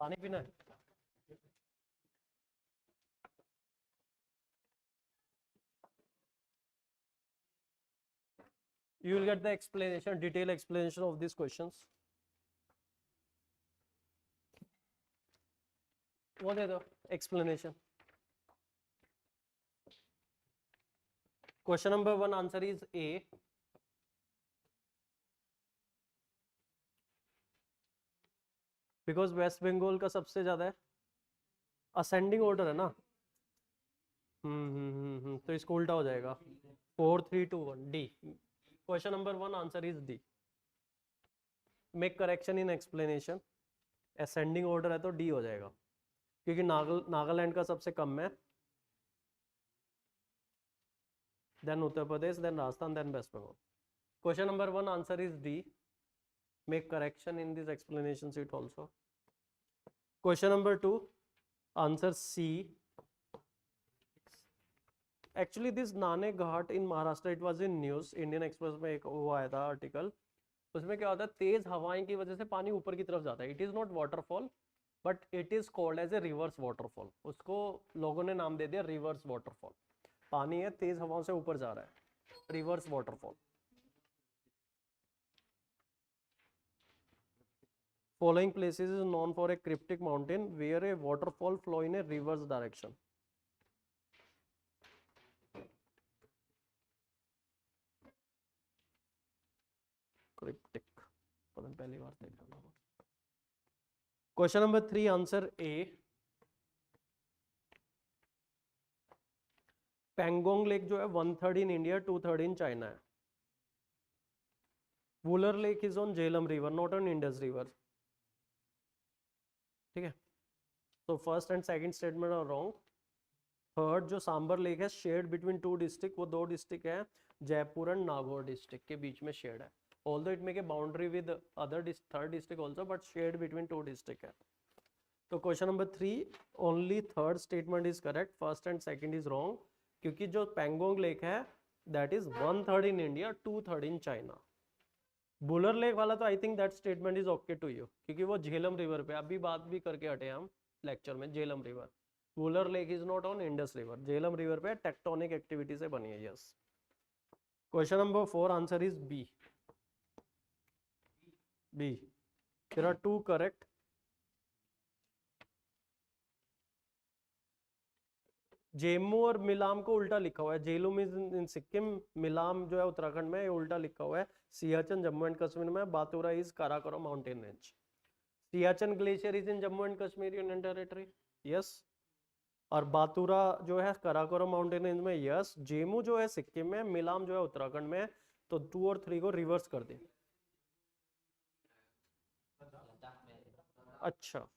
पानी पीना है? You will get the explanation, detailed explanation of these questions. वो दे दो explanation. Question number 1 answer is A. Because West Bengal का सबसे ज्यादा है, असेंडिंग ऑर्डर है ना। तो इसको उल्टा हो जाएगा 4 3 2 1 D. Question number 1 answer is D. Make correction in explanation. Ascending order है तो डी हो जाएगा, क्योंकि नागालैंड का सबसे कम है, then Uttar Pradesh, then Rajasthan, then West Bengal. Question number 1 answer is D. Make correction in this explanation sheet also. Question number 2 answer C. Actually this Nane Ghat in Maharashtra, it was in news, Indian Express में एक वो आया था आर्टिकल। उसमें क्या होता है, तेज हवाएं की वजह से पानी ऊपर की तरफ जाता है। It is not waterfall but it is called as a reverse waterfall. उसको लोगों ने नाम दे दिया रिवर्स वाटरफॉल। पानी है, तेज हवाओं से ऊपर जा रहा है, reverse waterfall. Following places is known for a cryptic mountain where a waterfall flow in a reverse direction. Cryptic, पहली बार देखा। Question number 3 answer A. Pangong lake जो है 1/3 इन इंडिया, 2/3 इन चाइना है। Wular lake is on Jhelum river, not on Indus river. ठीक है, तो first and second statement are wrong. Third जो सांबर लेक है शेयर्ड बिटवीन 2 डिस्ट्रिक्ट, वो 2 डिस्ट्रिक्ट है, जयपुर एंड नागौर डिस्ट्रिक्ट के बीच में शेयर्ड है। Although it make a boundary with other third district also, but shared between 2 district है। तो question number 3 only third statement is correct, first and second is wrong, क्योंकि जो पेंगोंग लेक है that is 1/3 in India, 2/3 in China. Wular lake वाला तो I think that statement is okay to you, क्योंकि वो Jhelum river पे, अभी बात भी करके हटे हम लेक्चर में, Jhelum river. Wular lake is not on Indus river, Jhelum river पे टेक्टोनिक एक्टिविटी से बनी है। Yes. Question number 4 answer is B. B, there are 2 correct. जेमू और मिलाम को उल्टा लिखा हुआ है। जेलुम इज इन सिक्किम, मिलाम जो है उत्तराखंड में, उल्टा लिखा हुआ है। सियाचिन जम्मू एंड कश्मीर में, Batura is Karakoram mountain range. Siachen glacier is in Jammu and Kashmir union territory. Yes. और बातुरा जो है काराकोरम माउंटेन रेंज में। यस। जेमू जो है सिक्किम में, मिलाम जो है उत्तराखंड में। तो 2 और 3 को रिवर्स कर दे। अच्छा,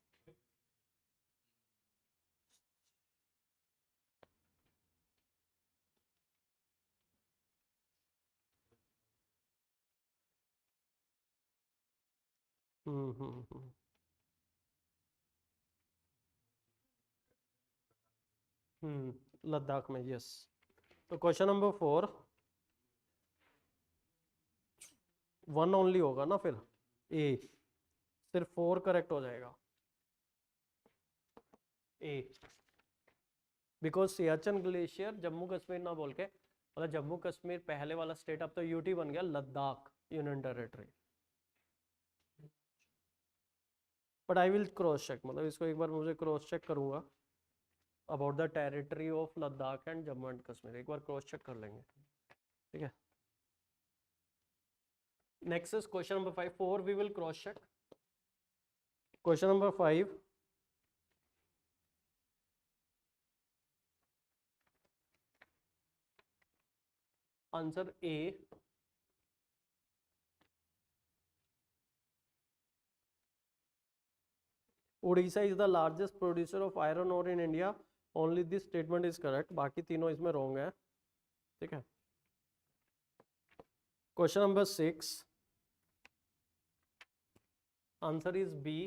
हम्म। लद्दाख में। यस। तो क्वेश्चन नंबर 4 1 ओनली होगा ना फिर, ए। सिर्फ 4 करेक्ट हो जाएगा, ए। बिकॉज सियाचिन ग्लेशियर जम्मू कश्मीर ना बोल के, मतलब जम्मू कश्मीर पहले वाला स्टेट अब तो यूटी बन गया, Ladakh union territory. But I will cross check, मतलब इसको एक बार मुझे क्रॉस चेक करूंगा about the territory of Ladakh and Jammu and Kashmir, एक बार क्रॉस चेक कर लेंगे। ठीक है। Next is question number 5। 4 we will cross check. Question number 5 answer A. Orissa is the largest producer of iron ore in India, only this statement is correct, बाकी तीनों इसमें wrong है। ठीक है। Question number 6 answer is B.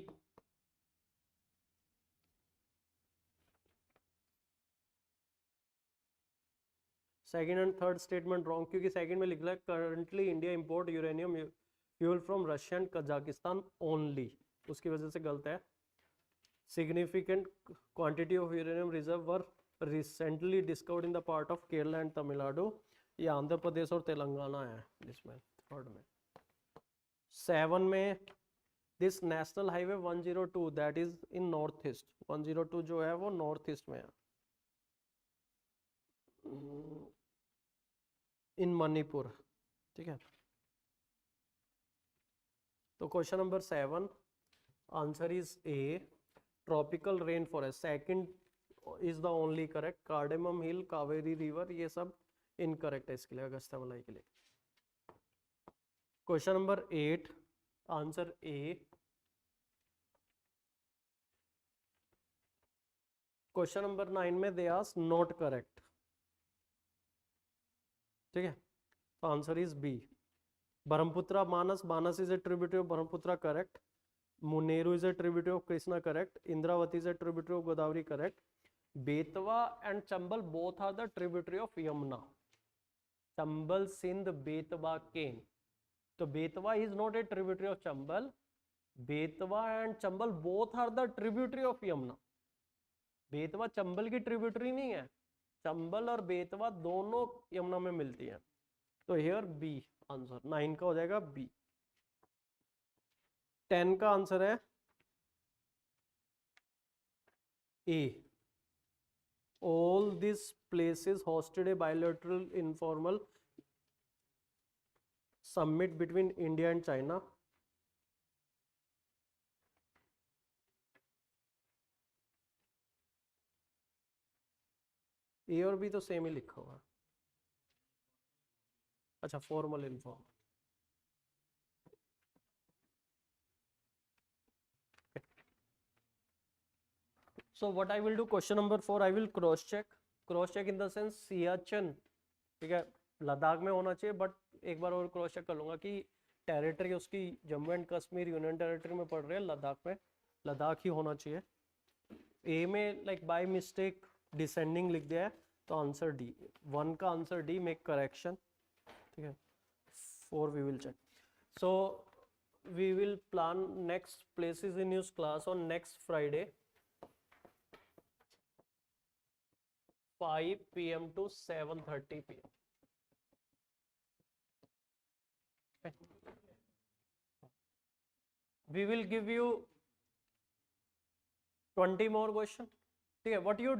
Second and third statement wrong, क्योंकि second में लिख रहा है currently India import uranium fuel from Russia and Kazakhstan only, उसकी वजह से गलत है। significant quantity of uranium reserve were recently discovered in the part of Kerala and Tamil Nadu. ये आंध्र प्रदेश और तेलंगाना है जिसमें थर्ड में। 7 में this national highway 102 that is in north east. 102 जो है वो नॉर्थ ईस्ट में है, इन मणिपुर। ठीक है, तो question number 7 answer is A, tropical rain forest. Second is the only correct. Cardamom hill, Kaveri river, ये सब इनकरेक्ट है इसके लिए, अगस्त्यामालाई के लिए। Question number 8 answer A. Question number 9 में दे आस्क नॉट करेक्ट। ठीक है, तो answer is B. Brahmaputra Manas, Manas is a tributary of Brahmaputra, correct. Muneru is a tributary of Krishna, correct. Indravati is a tributary of Godavari, correct. Betwa and Chambal both are the tributary of Yamuna. Chambal, Sind, Betwa, Ken. तो Betwa is not a tributary of Chambal. Betwa and Chambal both are the tributary of Yamuna. Betwa Chambal की tributary नहीं है, चंबल और बेतवा दोनों यमुना में मिलती हैं। तो हियर बी आंसर, 9 का हो जाएगा बी। 10 का आंसर है ए, all these places hosted a bilateral informal summit between India and China। ए और बी तो सेम ही लिखा हुआ है। अच्छा, formal inform. So what I will do, question number 4 I will cross check in the sense Siachen, ठीक है, लद्दाख में होना चाहिए, बट एक बार और क्रॉस चेक कर लूंगा कि टेरिटरी उसकी Jammu and Kashmir union territory में पड़ रही है, लद्दाख में लद्दाख ही होना चाहिए। ए में लाइक बाय मिस्टेक डिसेंडिंग लिख दिया है, तो आंसर डी। 1 का आंसर डी, मेक करेक्शन। ठीक है, 4 we will check. So we will plan next places in news class on next Friday 5 PM to 7:30 PM। We will give you 20 more question। ठीक है, what you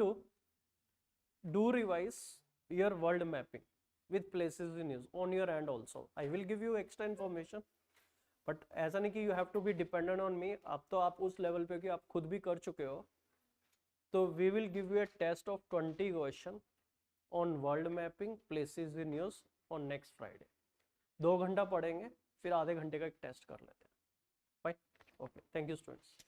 do revise your world mapping with places in use on your end also। I will give you extra information, but ऐसा नहीं कि you have to be dependent on me। अब तो आप उस level पे कि आप खुद भी कर चुके हो। तो we will give you a test of 20 question on world mapping places in use on next Friday। 2 घंटा पढ़ेंगे, फिर आधे घंटे का एक टेस्ट कर लेते हैं। Fine, okay, thank you students.